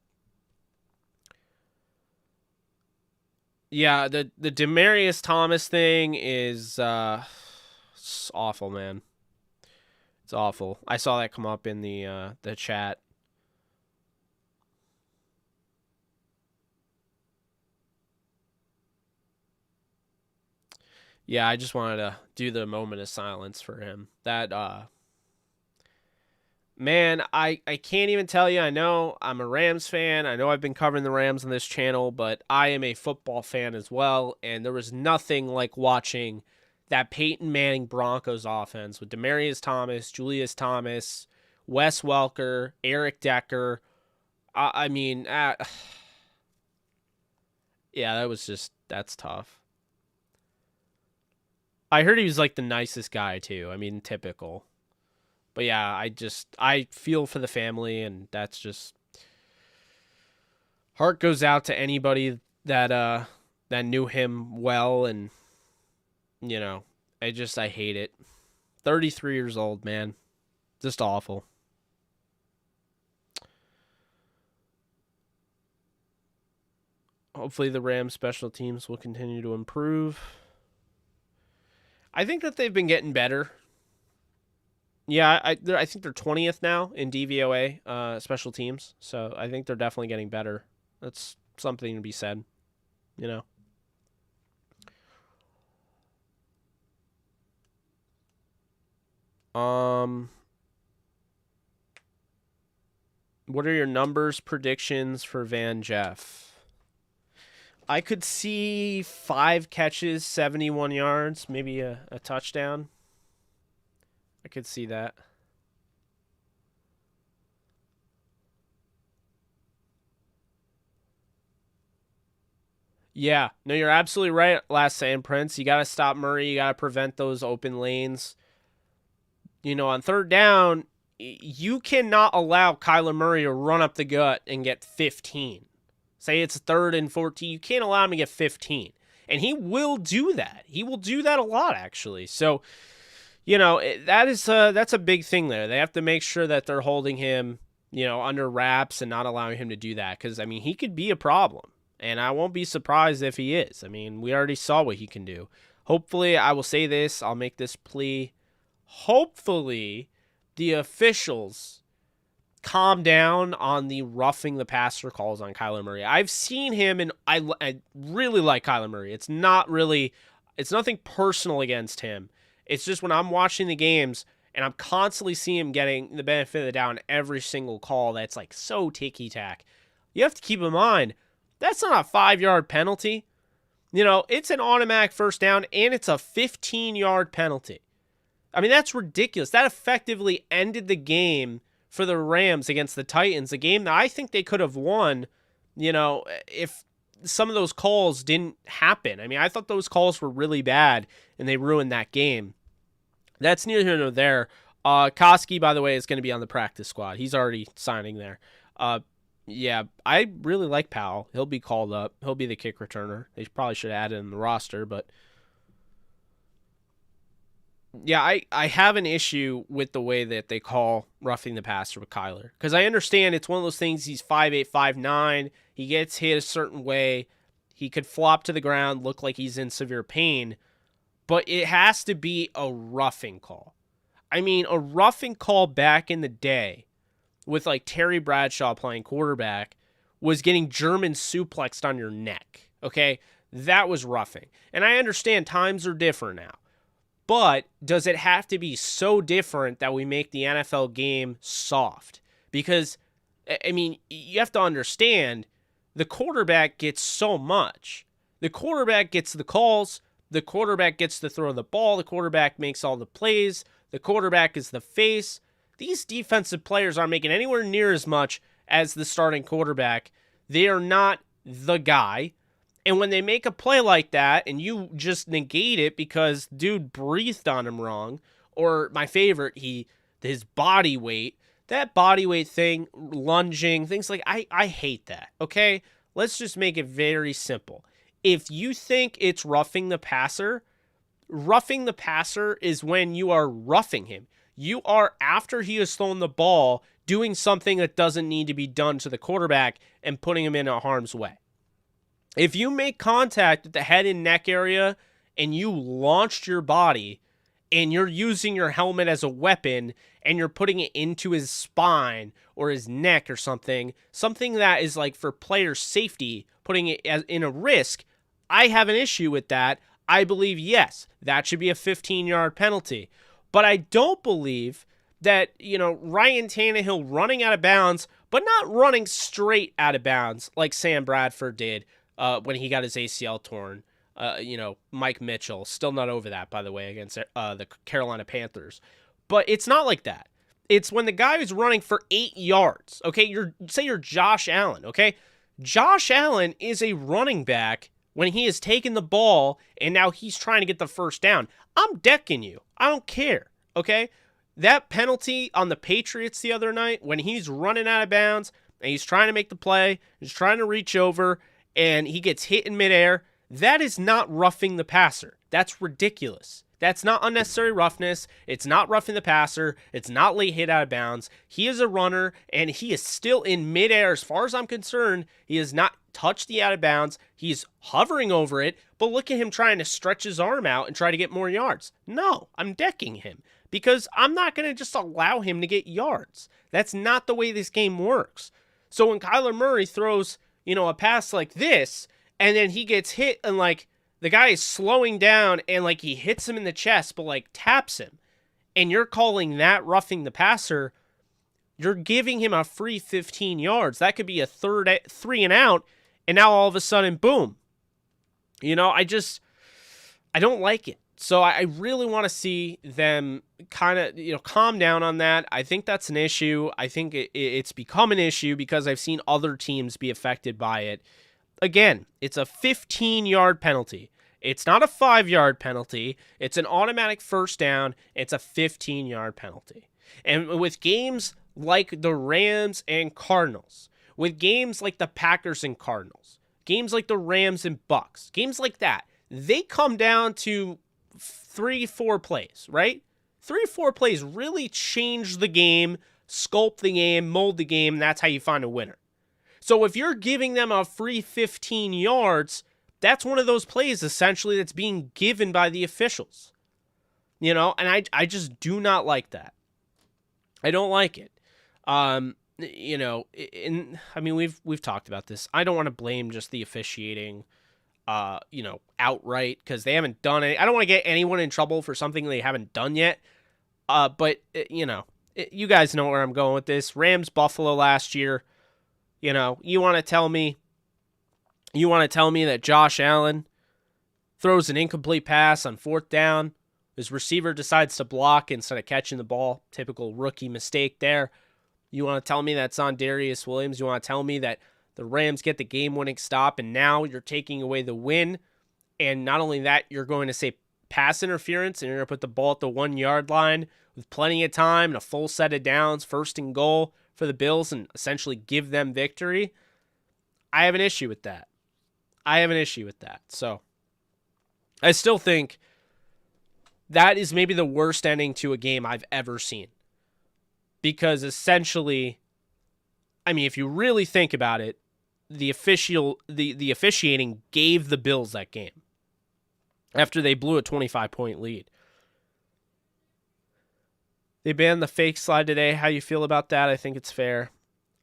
Yeah, the Demaryius Thomas thing is it's awful, man. It's awful. I saw that come up in the chat. Yeah, I just wanted to do the moment of silence for him. That man, I can't even tell you. I know I'm a Rams fan. I know I've been covering the Rams on this channel, but I am a football fan as well, and there was nothing like watching that Peyton Manning Broncos offense with Demaryius Thomas, Julius Thomas, Wes Welker, Eric Decker. I mean, yeah, that's tough. I heard he was like the nicest guy too. I mean, typical. But yeah, I feel for the family, and that's just, heart goes out to anybody that knew him well, and you know, I hate it. 33 years old, man. Just awful. Hopefully the Rams special teams will continue to improve. I think that they've been getting better. Yeah, I think they're 20th now in DVOA special teams, so I think they're definitely getting better. That's something to be said, you know. What are your numbers predictions for Van Jeff? I could see 5 catches, 71 yards, maybe a touchdown. I could see that. Yeah, no, you're absolutely right, Last Sand Prince. You got to stop Murray. You got to prevent those open lanes. You know, on third down, you cannot allow Kyler Murray to run up the gut and get 15. Say it's 3rd and 14. You can't allow him to get 15. And he will do that. He will do that a lot, actually. So, you know, that's a big thing there. They have to make sure that they're holding him, you know, under wraps and not allowing him to do that. Because, I mean, he could be a problem. And I won't be surprised if he is. I mean, we already saw what he can do. Hopefully, I will say this. I'll make this plea. Hopefully, the officials calm down on the roughing the passer calls on Kyler Murray. I've seen him, and I really like Kyler Murray. It's nothing personal against him. It's just when I'm watching the games and I'm constantly seeing him getting the benefit of the doubt in every single call that's like so ticky-tack. You have to keep in mind, that's not a 5-yard penalty. You know, it's an automatic first down, and it's a 15-yard penalty. I mean, that's ridiculous. That effectively ended the game for the Rams against the Titans, a game that I think they could have won, you know, if some of those calls didn't happen. I mean, I thought those calls were really bad, and they ruined that game. That's neither here nor there. Koski, by the way, is going to be on the practice squad. He's already signing there. Yeah, I really like Powell. He'll be called up. He'll be the kick returner. They probably should have added him in the roster, but yeah, I have an issue with the way that they call roughing the passer with Kyler. Because I understand it's one of those things, he's 5'8", 5'9". He gets hit a certain way. He could flop to the ground, look like he's in severe pain. But it has to be a roughing call. I mean, a roughing call back in the day with like Terry Bradshaw playing quarterback was getting German suplexed on your neck. Okay? That was roughing. And I understand times are different now. But does it have to be so different that we make the NFL game soft? Because, I mean, you have to understand, the quarterback gets so much. The quarterback gets the calls. The quarterback gets to throw the ball. The quarterback makes all the plays. The quarterback is the face. These defensive players aren't making anywhere near as much as the starting quarterback. They are not the guy. And when they make a play like that and you just negate it because dude breathed on him wrong, or my favorite, his body weight, that body weight thing, lunging, things like, I hate that, okay? Let's just make it very simple. If you think it's roughing the passer is when you are roughing him. You are, after he has thrown the ball, doing something that doesn't need to be done to the quarterback and putting him in a harm's way. If you make contact at the head and neck area and you launched your body and you're using your helmet as a weapon and you're putting it into his spine or his neck or something that is like for player safety, putting it in a risk, I have an issue with that. I believe, yes, that should be a 15-yard penalty. But I don't believe that, Ryan Tannehill running out of bounds, but not running straight out of bounds like Sam Bradford did when he got his ACL torn. Mike Mitchell, still not over that, by the way, against the Carolina Panthers. But it's not like that. It's when the guy is running for 8 yards, okay? You're Josh Allen, okay? Josh Allen is a running back when he has taken the ball and now he's trying to get the first down. I'm decking you. I don't care, okay? That penalty on the Patriots the other night when he's running out of bounds and he's trying to make the play, he's trying to reach over, and he gets hit in midair, that is not roughing the passer. That's ridiculous. That's not unnecessary roughness. It's not roughing the passer. It's not late hit out of bounds. He is a runner, and he is still in midair. As far as I'm concerned, he has not touched the out of bounds. He's hovering over it, but look at him trying to stretch his arm out and try to get more yards. No, I'm decking him because I'm not going to just allow him to get yards. That's not the way this game works. So when Kyler Murray throws, a pass like this, and then he gets hit and the guy is slowing down and he hits him in the chest, but taps him, and you're calling that roughing the passer, you're giving him a free 15 yards. That could be a 3 and out, and now all of a sudden, boom. I don't like it. So I really want to see them kind of, calm down on that. I think that's an issue. I think it's become an issue because I've seen other teams be affected by it. Again, it's a 15-yard penalty. It's not a 5-yard penalty. It's an automatic first down. It's a 15-yard penalty. And with games like the Rams and Cardinals, with games like the Packers and Cardinals, games like the Rams and Bucks, games like that, they come down to 3-4 plays, right? 3-4 plays really change the game, sculpt the game, mold the game, and that's how you find a winner. So if you're giving them a free 15 yards, that's one of those plays essentially that's being given by the officials. And I just do not like that. I don't like it. We've talked about this. I don't want to blame just the officiating outright because they haven't done it. I don't want to get anyone in trouble for something they haven't done yet. You guys know where I'm going with this. Rams Buffalo last year. You want to tell me that Josh Allen throws an incomplete pass on 4th down. His receiver decides to block instead of catching the ball. Typical rookie mistake there. You want to tell me that's on Darius Williams? You want to tell me that the Rams get the game-winning stop and now you're taking away the win? And not only that, you're going to say pass interference and you're going to put the ball at the 1-yard line with plenty of time and a full set of downs, 1st and goal for the Bills and essentially give them victory. I have an issue with that. So I still think that is maybe the worst ending to a game I've ever seen. Because essentially, if you really think about it, the officiating gave the Bills that game after they blew a 25-point lead. They banned the fake slide today. How you feel about that? I think it's fair.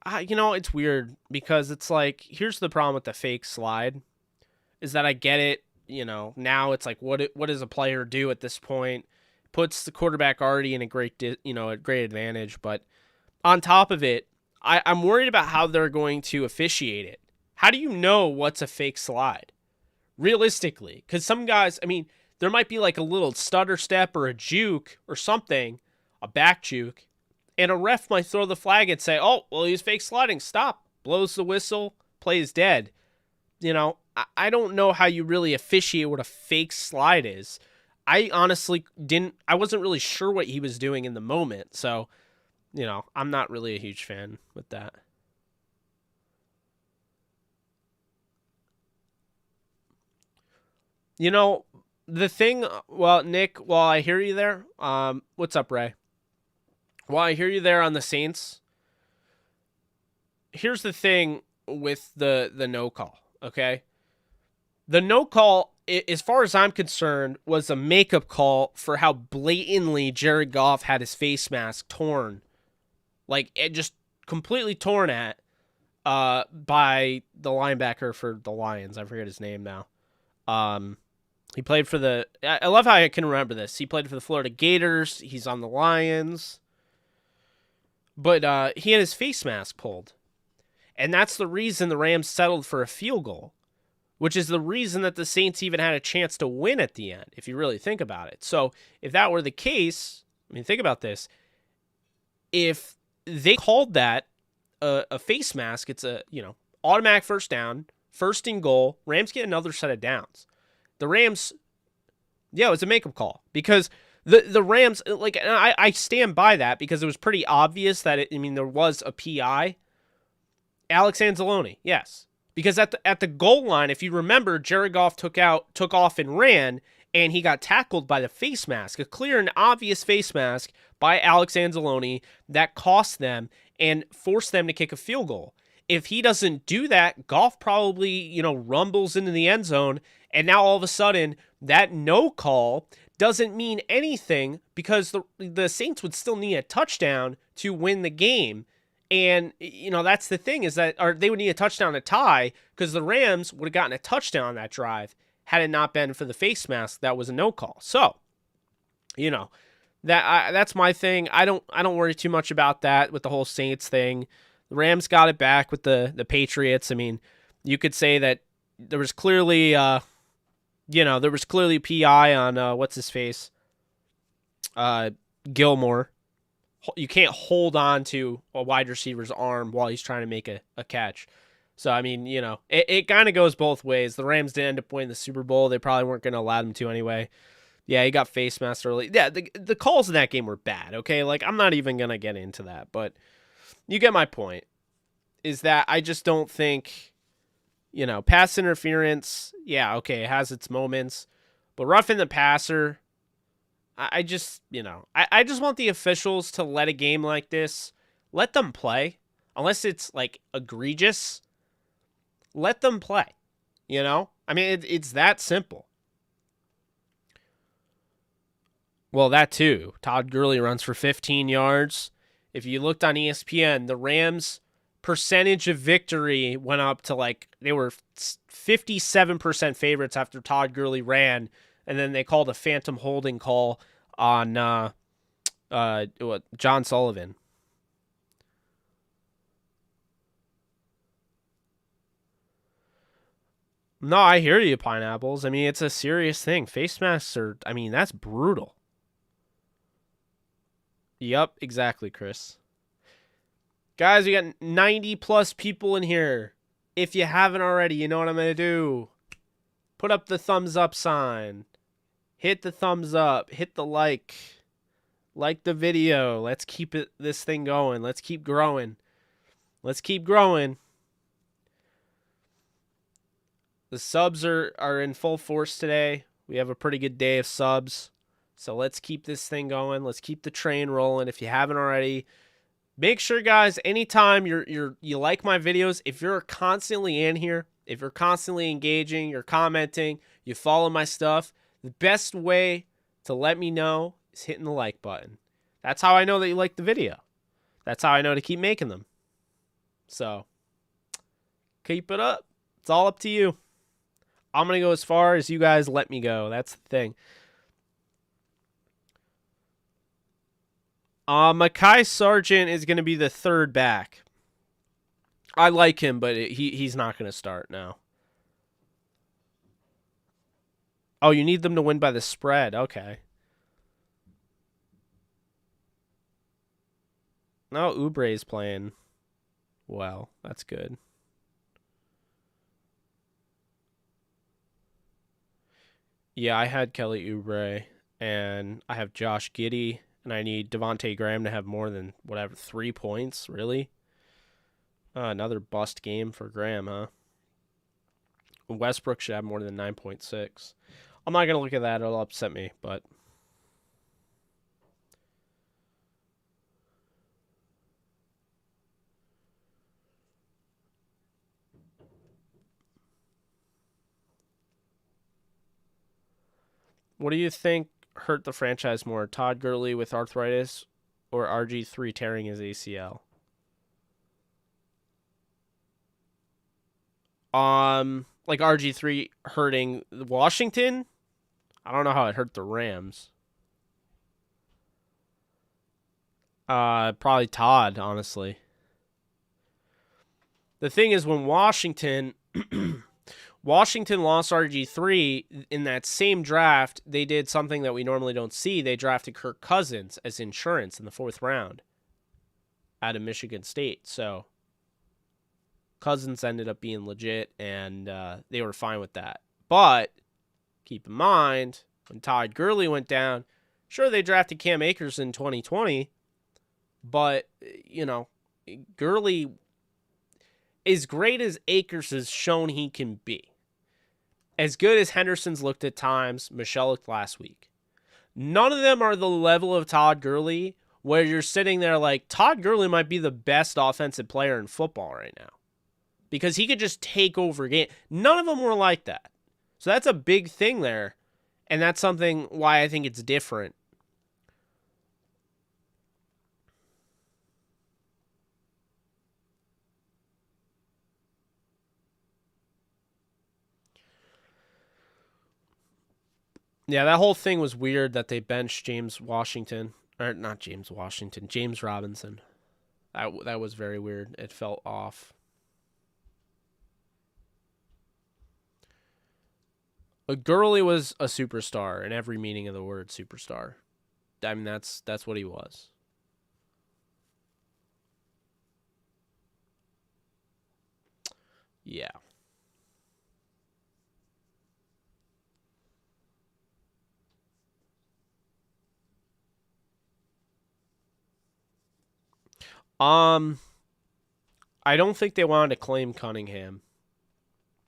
It's weird because it's here's the problem with the fake slide is that I get it. Now it's what does a player do at this point? Puts the quarterback already in a great advantage. But on top of it, I'm worried about how they're going to officiate it. How do you know what's a fake slide? realistically. Because some guys, I mean, there might be like a little stutter step or a juke or something, a back juke, and a ref might throw the flag and say, oh, well, he's fake sliding. Stop. Blows the whistle, plays dead. You know, I don't know how you really officiate what a fake slide is. I honestly I wasn't really sure what he was doing in the moment. So, you know, I'm not really a huge fan with that. You know, the thing, well, Nick, while I hear you there, what's up, Ray? While I hear you there on the Saints, here's the thing with the no call, okay? The no call, as far as I'm concerned, was a makeup call for how blatantly Jared Goff had his face mask torn. Like, it just completely torn at by the linebacker for the Lions. I forget his name now. He played for the... I love how I can remember this. He played for the Florida Gators. He's on the Lions. But he had his face mask pulled. And that's the reason the Rams settled for a field goal, which is the reason that the Saints even had a chance to win at the end, if you really think about it. So if that were the case, I mean, think about this. If they called that a face mask, it's a, you know, automatic first down, first and goal, Rams get another set of downs. The Rams, yeah, it was a makeup call because the Rams, like, and I stand by that because it was pretty obvious that, there was a PI. Alex Anzalone, yes. Because at the goal line, if you remember, Jared Goff took off and ran, and he got tackled by the face mask, a clear and obvious face mask by Alex Anzalone that cost them and forced them to kick a field goal. If he doesn't do that, Goff probably, rumbles into the end zone, and now all of a sudden, that no call doesn't mean anything because the Saints would still need a touchdown to win the game. And, that's the thing is that they would need a touchdown to tie because the Rams would have gotten a touchdown on that drive had it not been for the face mask that was a no call. So, that's my thing. I don't worry too much about that with the whole Saints thing. The Rams got it back with the Patriots. I mean, you could say that there was clearly, PI on what's his face, Gilmore. You can't hold on to a wide receiver's arm while he's trying to make a catch. So, it kind of goes both ways. The Rams did end up winning the Super Bowl. They probably weren't going to allow them to anyway. Yeah, he got face masked early. Yeah, the calls in that game were bad, okay? Like, I'm not even going to get into that, but you get my point. Is that I just don't think, pass interference, yeah, okay, it has its moments. But roughing the passer... I just want the officials to let a game like this, let them play. Unless it's, like, egregious, let them play, it's that simple. Well, that too. Todd Gurley runs for 15 yards. If you looked on ESPN, the Rams' percentage of victory went up to, they were 57% favorites after Todd Gurley ran. And then they called a phantom holding call on John Sullivan. No, I hear you, Pineapples. It's a serious thing. Face masks are, that's brutal. Yep, exactly, Chris. Guys, we got 90 plus people in here. If you haven't already, you know what I'm going to do. Put up the thumbs up sign. Hit the thumbs up. Hit the like. Like the video. Let's keep this thing going. Let's keep growing. Let's keep growing. The subs are in full force today. We have a pretty good day of subs. So let's keep this thing going. Let's keep the train rolling. If you haven't already, make sure, guys, anytime you like my videos, if you're constantly in here, if you're constantly engaging, you're commenting, you follow my stuff, the best way to let me know is hitting the like button. That's how I know that you like the video. That's how I know to keep making them. So, keep it up. It's all up to you. I'm going to go as far as you guys let me go. That's the thing. Mekhi Sargent is going to be the third back. I like him, but he's not going to start now. Oh, you need them to win by the spread. Okay. No, Oubre's playing well. That's good. Yeah, I had Kelly Oubre, and I have Josh Giddey, and I need Devontae Graham to have more than, whatever, 3 points? Really? Another bust game for Graham, huh? Westbrook should have more than 9.6. I'm not going to look at that. It'll upset me, but... What do you think hurt the franchise more, Todd Gurley with arthritis or RG3 tearing his ACL? Like RG3 hurting Washington? I don't know how it hurt the Rams. Probably Todd, honestly. The thing is, when Washington lost RG3 in that same draft, they did something that we normally don't see. They drafted Kirk Cousins as insurance in the 4th round out of Michigan State. So Cousins ended up being legit, and they were fine with that. But keep in mind, when Todd Gurley went down, sure, they drafted Cam Akers in 2020, but, Gurley, as great as Akers has shown he can be, as good as Henderson's looked at times, Michelle looked last week, none of them are the level of Todd Gurley where you're sitting there like, Todd Gurley might be the best offensive player in football right now because he could just take over game. None of them were like that. So that's a big thing there, and that's something why I think it's different. Yeah, that whole thing was weird that they benched James Washington. Or not James Washington, James Robinson. That was very weird. It felt off. Gurley was a superstar in every meaning of the word superstar. I mean, that's what he was. Yeah. I don't think they wanted to claim Cunningham.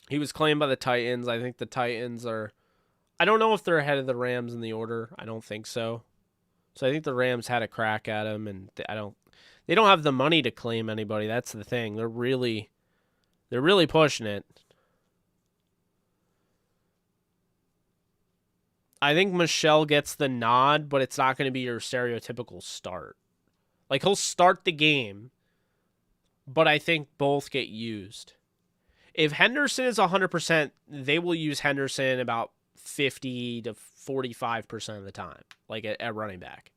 He was claimed by the Titans. I think the Titans are... I don't know if they're ahead of the Rams in the order. I don't think so. So I think the Rams had a crack at him, and they don't have the money to claim anybody. That's the thing. They're really pushing it. I think Michelle gets the nod, but it's not going to be your stereotypical start. Like, he'll start the game, but I think both get used. If Henderson is 100%, they will use Henderson about 50 to 45% of the time, like at running back.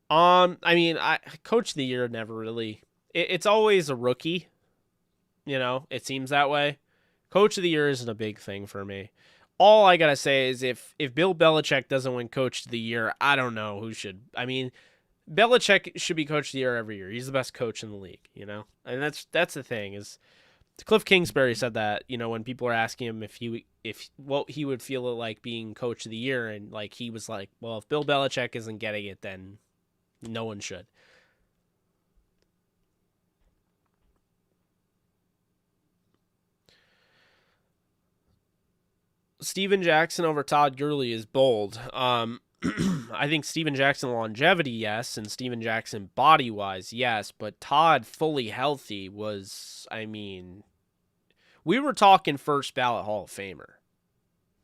I mean, Coach of the Year never really... It's always a rookie. It seems that way. Coach of the Year isn't a big thing for me. All I gotta say is if Bill Belichick doesn't win Coach of the Year, I don't know who should. I mean, Belichick should be Coach of the Year every year. He's the best coach in the league, And that's the thing is, Cliff Kingsbury said that, when people are asking him if what he would feel like being Coach of the Year, and like he was like, well, if Bill Belichick isn't getting it, then no one should. Steven Jackson over Todd Gurley is bold. I think Steven Jackson longevity, yes, and Steven Jackson body-wise, yes, but Todd fully healthy was, we were talking first ballot Hall of Famer.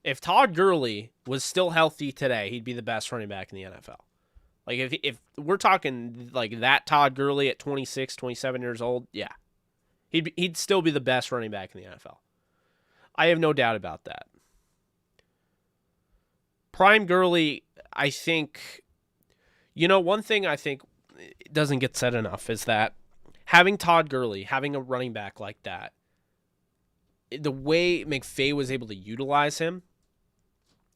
If Todd Gurley was still healthy today, he'd be the best running back in the NFL. Like, if we're talking like that Todd Gurley at 26, 27 years old, yeah. He'd still be the best running back in the NFL. I have no doubt about that. Prime Gurley, I think, one thing I think doesn't get said enough is that having Todd Gurley, having a running back like that, the way McVay was able to utilize him,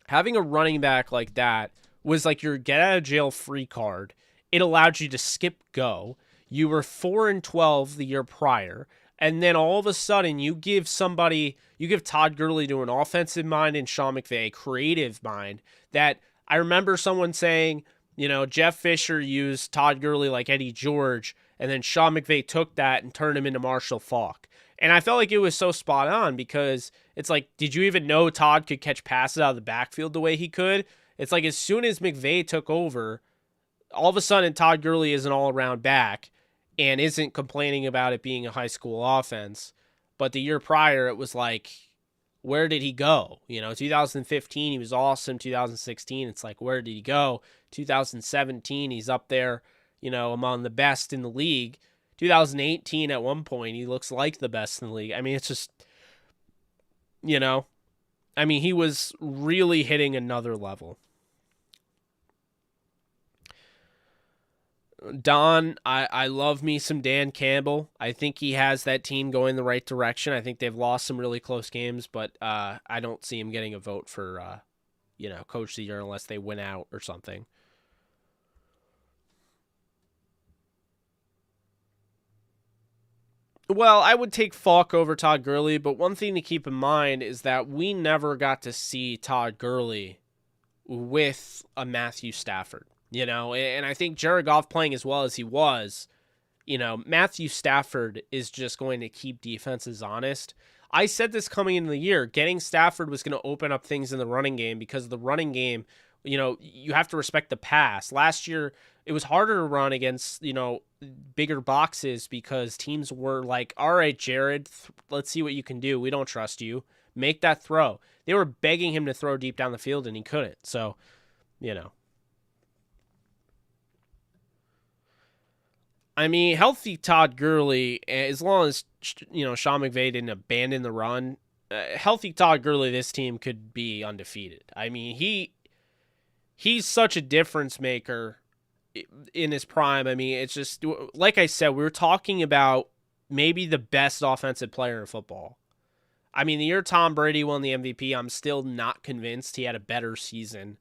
having a running back like that was like your get out of jail free card. It allowed you to skip go. You were 4-12 the year prior, and then all of a sudden you give Todd Gurley to an offensive mind and Sean McVay a creative mind. That I remember someone saying, Jeff Fisher used Todd Gurley like Eddie George, and then Sean McVay took that and turned him into Marshall Faulk. And I felt like it was so spot on because it's like, did you even know Todd could catch passes out of the backfield the way he could? It's like as soon as McVay took over, all of a sudden Todd Gurley is an all-around back and isn't complaining about it being a high school offense. But the year prior, it was like, where did he go? 2015, he was awesome. 2016, it's like, where did he go? 2017, he's up there, among the best in the league. 2018, at one point, he looks like the best in the league. I mean, it's just, he was really hitting another level. Don, I love me some Dan Campbell. I think he has that team going the right direction. I think they've lost some really close games, but I don't see him getting a vote for, Coach of the Year unless they win out or something. Well, I would take Falk over Todd Gurley, but one thing to keep in mind is that we never got to see Todd Gurley with a Matthew Stafford, and I think Jared Goff playing as well as he was, Matthew Stafford is just going to keep defenses honest. I said this coming into the year, getting Stafford was going to open up things in the running game because the running game, you have to respect the pass. Last year, it was harder to run against, bigger boxes because teams were like, all right, Jared, let's see what you can do. We don't trust you. Make that throw. They were begging him to throw deep down the field, and he couldn't. So, healthy Todd Gurley, as long as, Sean McVay didn't abandon the run, healthy Todd Gurley, this team could be undefeated. He's such a difference maker in his prime. It's just, like I said, we were talking about maybe the best offensive player in football. The year Tom Brady won the MVP, I'm still not convinced he had a better season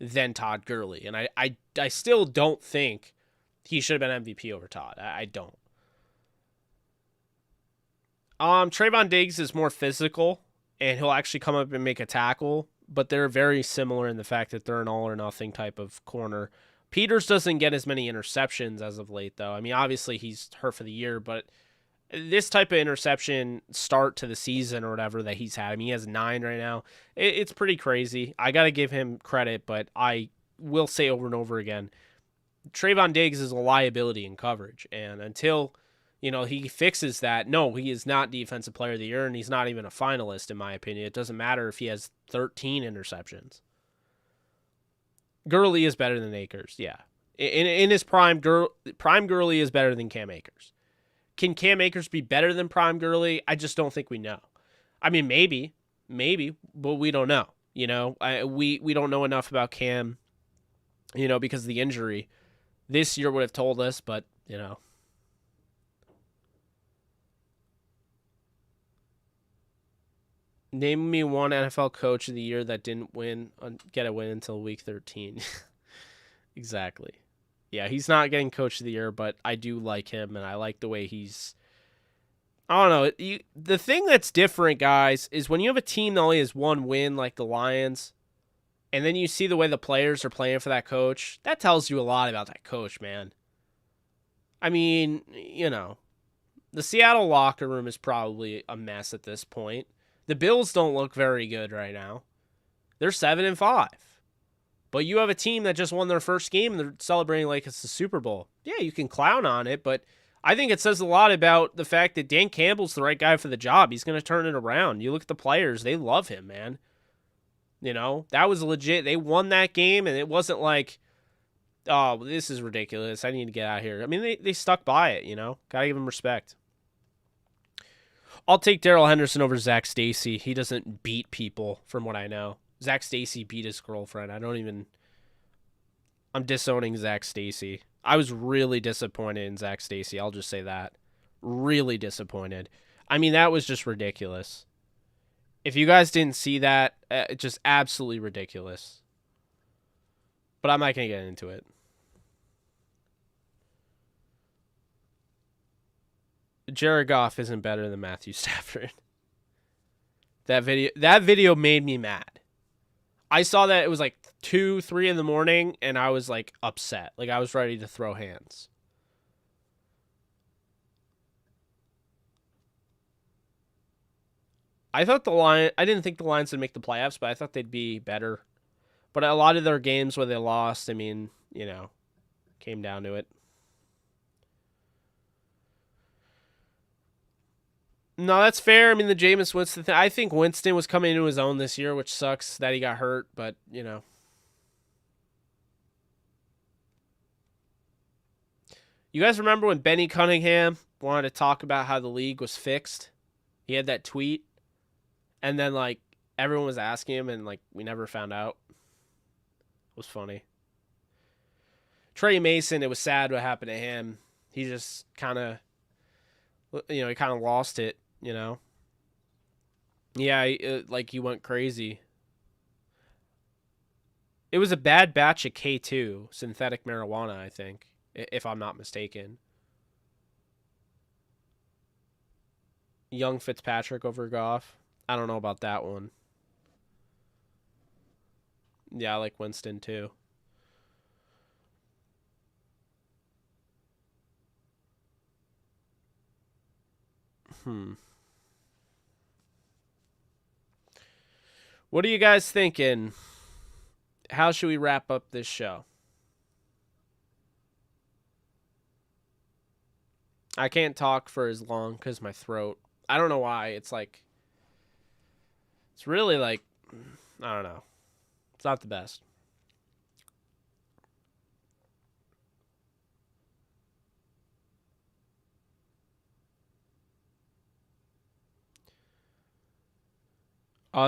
than Todd Gurley. And I still don't think he should have been MVP over Todd. I don't. Trayvon Diggs is more physical, and he'll actually come up and make a tackle, but they're very similar in the fact that they're an all-or-nothing type of corner. Peters doesn't get as many interceptions as of late, though. Obviously he's hurt for the year, but this type of interception start to the season or whatever that he's had, he has 9 right now. It's pretty crazy. I got to give him credit, but I will say over and over again, Trayvon Diggs is a liability in coverage, and until he fixes that, no, he is not Defensive Player of the Year, and he's not even a finalist, in my opinion. It doesn't matter if he has 13 interceptions. Gurley is better than Akers, yeah. In his prime, prime Gurley is better than Cam Akers. Can Cam Akers be better than prime Gurley? I just don't think we know. Maybe, but we don't know. We don't know enough about Cam, because of the injury. This year would have told us, but, Name me one NFL coach of the year that didn't get a win until week 13. Exactly. Yeah, he's not getting coach of the year, but I do like him, and I like the way he's... I don't know. The thing that's different, guys, is when you have a team that only has one win, like the Lions, and then you see the way the players are playing for that coach, that tells you a lot about that coach, man. The Seattle locker room is probably a mess at this point. The Bills don't look very good right now. They're 7-5. But you have a team that just won their first game and they're celebrating like it's the Super Bowl. Yeah, you can clown on it, but I think it says a lot about the fact that Dan Campbell's the right guy for the job. He's going to turn it around. You look at the players, they love him, man. That was legit. They won that game, and it wasn't like, oh, this is ridiculous. I need to get out of here. They stuck by it, Got to give them respect. I'll take Darrell Henderson over Zach Stacy. He doesn't beat people, from what I know. Zach Stacy beat his girlfriend. I'm disowning Zach Stacy. I was really disappointed in Zach Stacy. I'll just say that. Really disappointed. I mean, that was just ridiculous. If you guys didn't see that, just absolutely ridiculous. But I'm not going to get into it. Jared Goff isn't better than Matthew Stafford. That video made me mad. I saw that it was like 2, 3 in the morning, and I was like upset. Like I was ready to throw hands. I didn't think the Lions would make the playoffs, but I thought they'd be better. But a lot of their games where they lost, I mean, came down to it. No, that's fair. I mean, the Jameis Winston thing. I think Winston was coming into his own this year, which sucks that he got hurt, but, You guys remember when Benny Cunningham wanted to talk about how the league was fixed? He had that tweet, and then, like, everyone was asking him, and, like, we never found out. It was funny. Trey Mason, it was sad what happened to him. He just kind of, he kind of lost it. Yeah, he went crazy. It was a bad batch of K2, synthetic marijuana, I think, if I'm not mistaken. Young Fitzpatrick over Goff. I don't know about that one. Yeah, I like Winston too. What are you guys thinking? How should we wrap up this show? I can't talk for as long because my throat. I don't know why. It's really like, I don't know. It's not the best.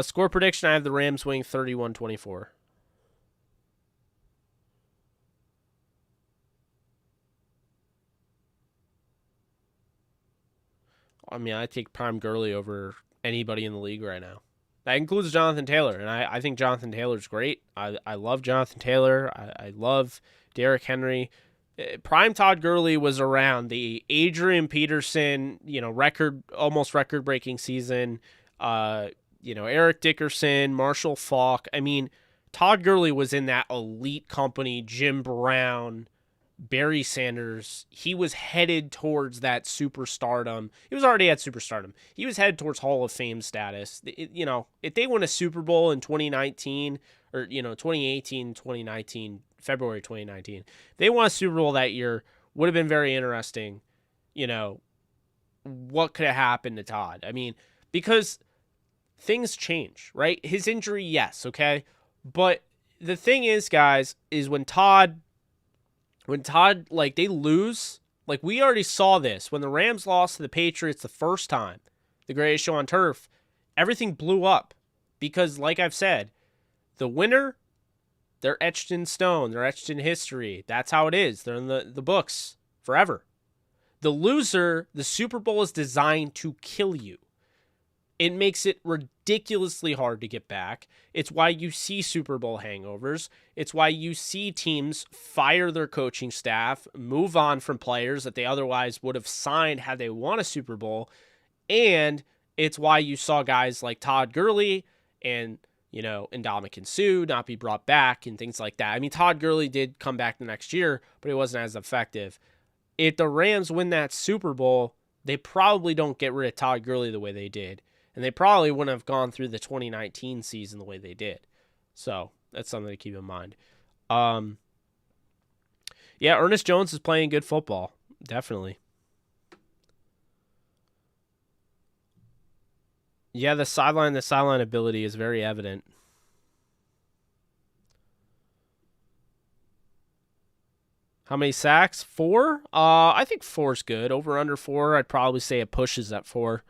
Score prediction, I have the Rams winning 31-24. I mean, I take Prime Gurley over anybody in the league right now. That includes Jonathan Taylor, and I think Jonathan Taylor's great. I love Jonathan Taylor. I love Derrick Henry. Prime Todd Gurley was around the Adrian Peterson, almost record-breaking season. Eric Dickerson, Marshall Faulk. I mean, Todd Gurley was in that elite company, Jim Brown, Barry Sanders. He was headed towards that superstardom. He was already at superstardom. He was headed towards Hall of Fame status. If they win a Super Bowl in 2019 or 2018, 2019, February 2019, if they won a Super Bowl that year, would have been very interesting. What could have happened to Todd? I mean, because things change, right? His injury, yes, okay? But the thing is, guys, is when Todd, they lose, we already saw this. When the Rams lost to the Patriots the first time, the greatest show on turf, everything blew up. Because, like I've said, the winner, they're etched in stone. They're etched in history. That's how it is. They're in the books forever. The loser, the Super Bowl is designed to kill you. It makes it ridiculously hard to get back. It's why you see Super Bowl hangovers. It's why you see teams fire their coaching staff, move on from players that they otherwise would have signed had they won a Super Bowl. And it's why you saw guys like Todd Gurley and, Ndamukong Suh not be brought back and things like that. I mean, Todd Gurley did come back the next year, but it wasn't as effective. If the Rams win that Super Bowl, they probably don't get rid of Todd Gurley the way they did. And they probably wouldn't have gone through the 2019 season the way they did. So that's something to keep in mind. Yeah, Ernest Jones is playing good football. Definitely. Yeah, the sideline ability is very evident. How many sacks? 4? I think 4 is good. Over under 4, I'd probably say it pushes at 4.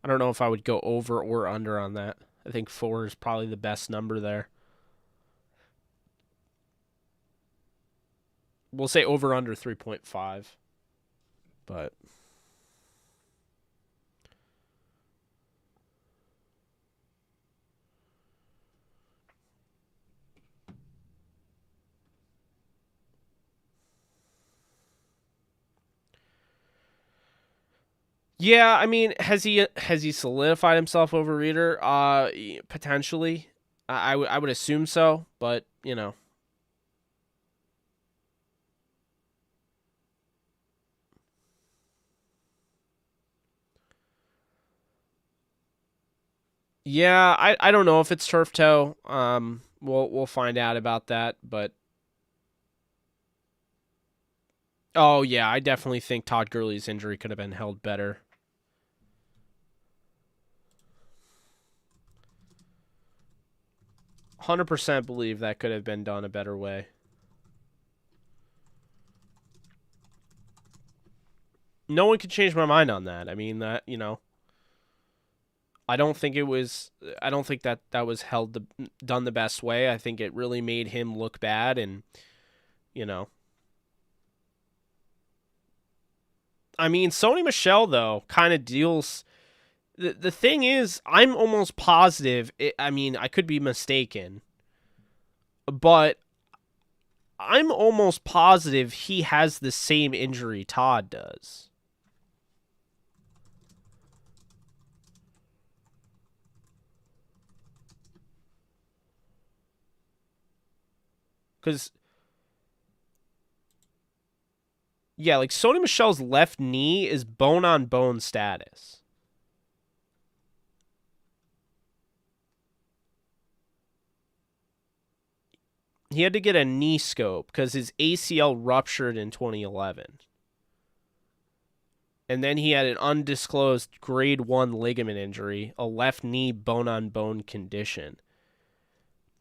I don't know if I would go over or under on that. I think 4 is probably the best number there. We'll say over under 3.5. But yeah, I mean, has he solidified himself over Reader? Potentially. I would assume so, but you know. Yeah, I don't know if it's turf toe. We'll find out about that, but oh yeah, I definitely think Todd Gurley's injury could have been held better. 100% believe that could have been done a better way. No one could change my mind on that. I mean, that, you know, I don't think that was done the best way. I think it really made him look bad, and you know, I mean, Sony Michel though kind of deals. The thing is, I'm almost positive. I mean, I could be mistaken, but I'm almost positive he has the same injury Todd does. Because, yeah, like Sony Michel's left knee is bone-on-bone status. He had to get a knee scope because his ACL ruptured in 2011. And then he had an undisclosed grade 1 ligament injury, a left knee bone-on-bone condition,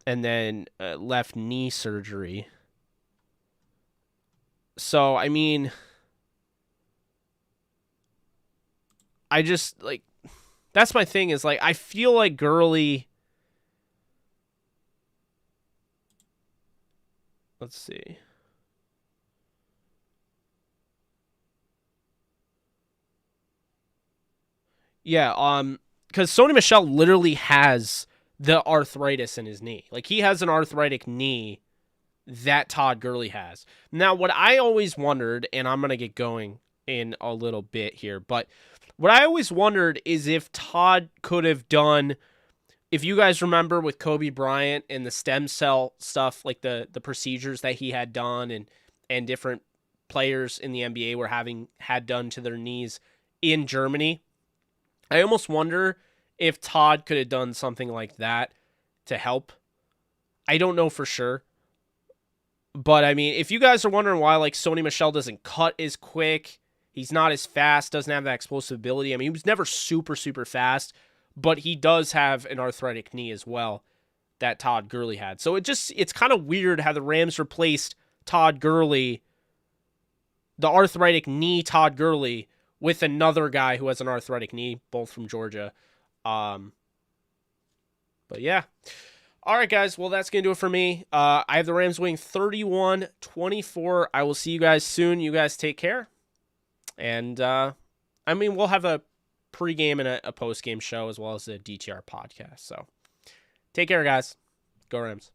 and then left knee surgery. So, I mean, I just, like, that's my thing is, like, I feel like Gurley, let's see. Yeah, because Sony Michel literally has the arthritis in his knee. Like, he has an arthritic knee that Todd Gurley has. Now, what I always wondered, and I'm going to get going in a little bit here, but what I always wondered is if Todd could have done, if you guys remember with Kobe Bryant and the stem cell stuff, like the procedures that he had done and different players in the NBA were had done to their knees in Germany. I almost wonder if Todd could have done something like that to help. I don't know for sure. But I mean, if you guys are wondering why like Sony Michel doesn't cut as quick, he's not as fast, doesn't have that explosive ability. I mean, he was never super fast, but he does have an arthritic knee as well that Todd Gurley had. So it's kind of weird how the Rams replaced Todd Gurley, the arthritic knee Todd Gurley, with another guy who has an arthritic knee, both from Georgia. But yeah. All right, guys. Well, that's going to do it for me. I have the Rams winning 31-24. I will see you guys soon. You guys take care. And, I mean, we'll have a pregame and a postgame show as well as a DTR podcast. So take care, guys. Go Rams.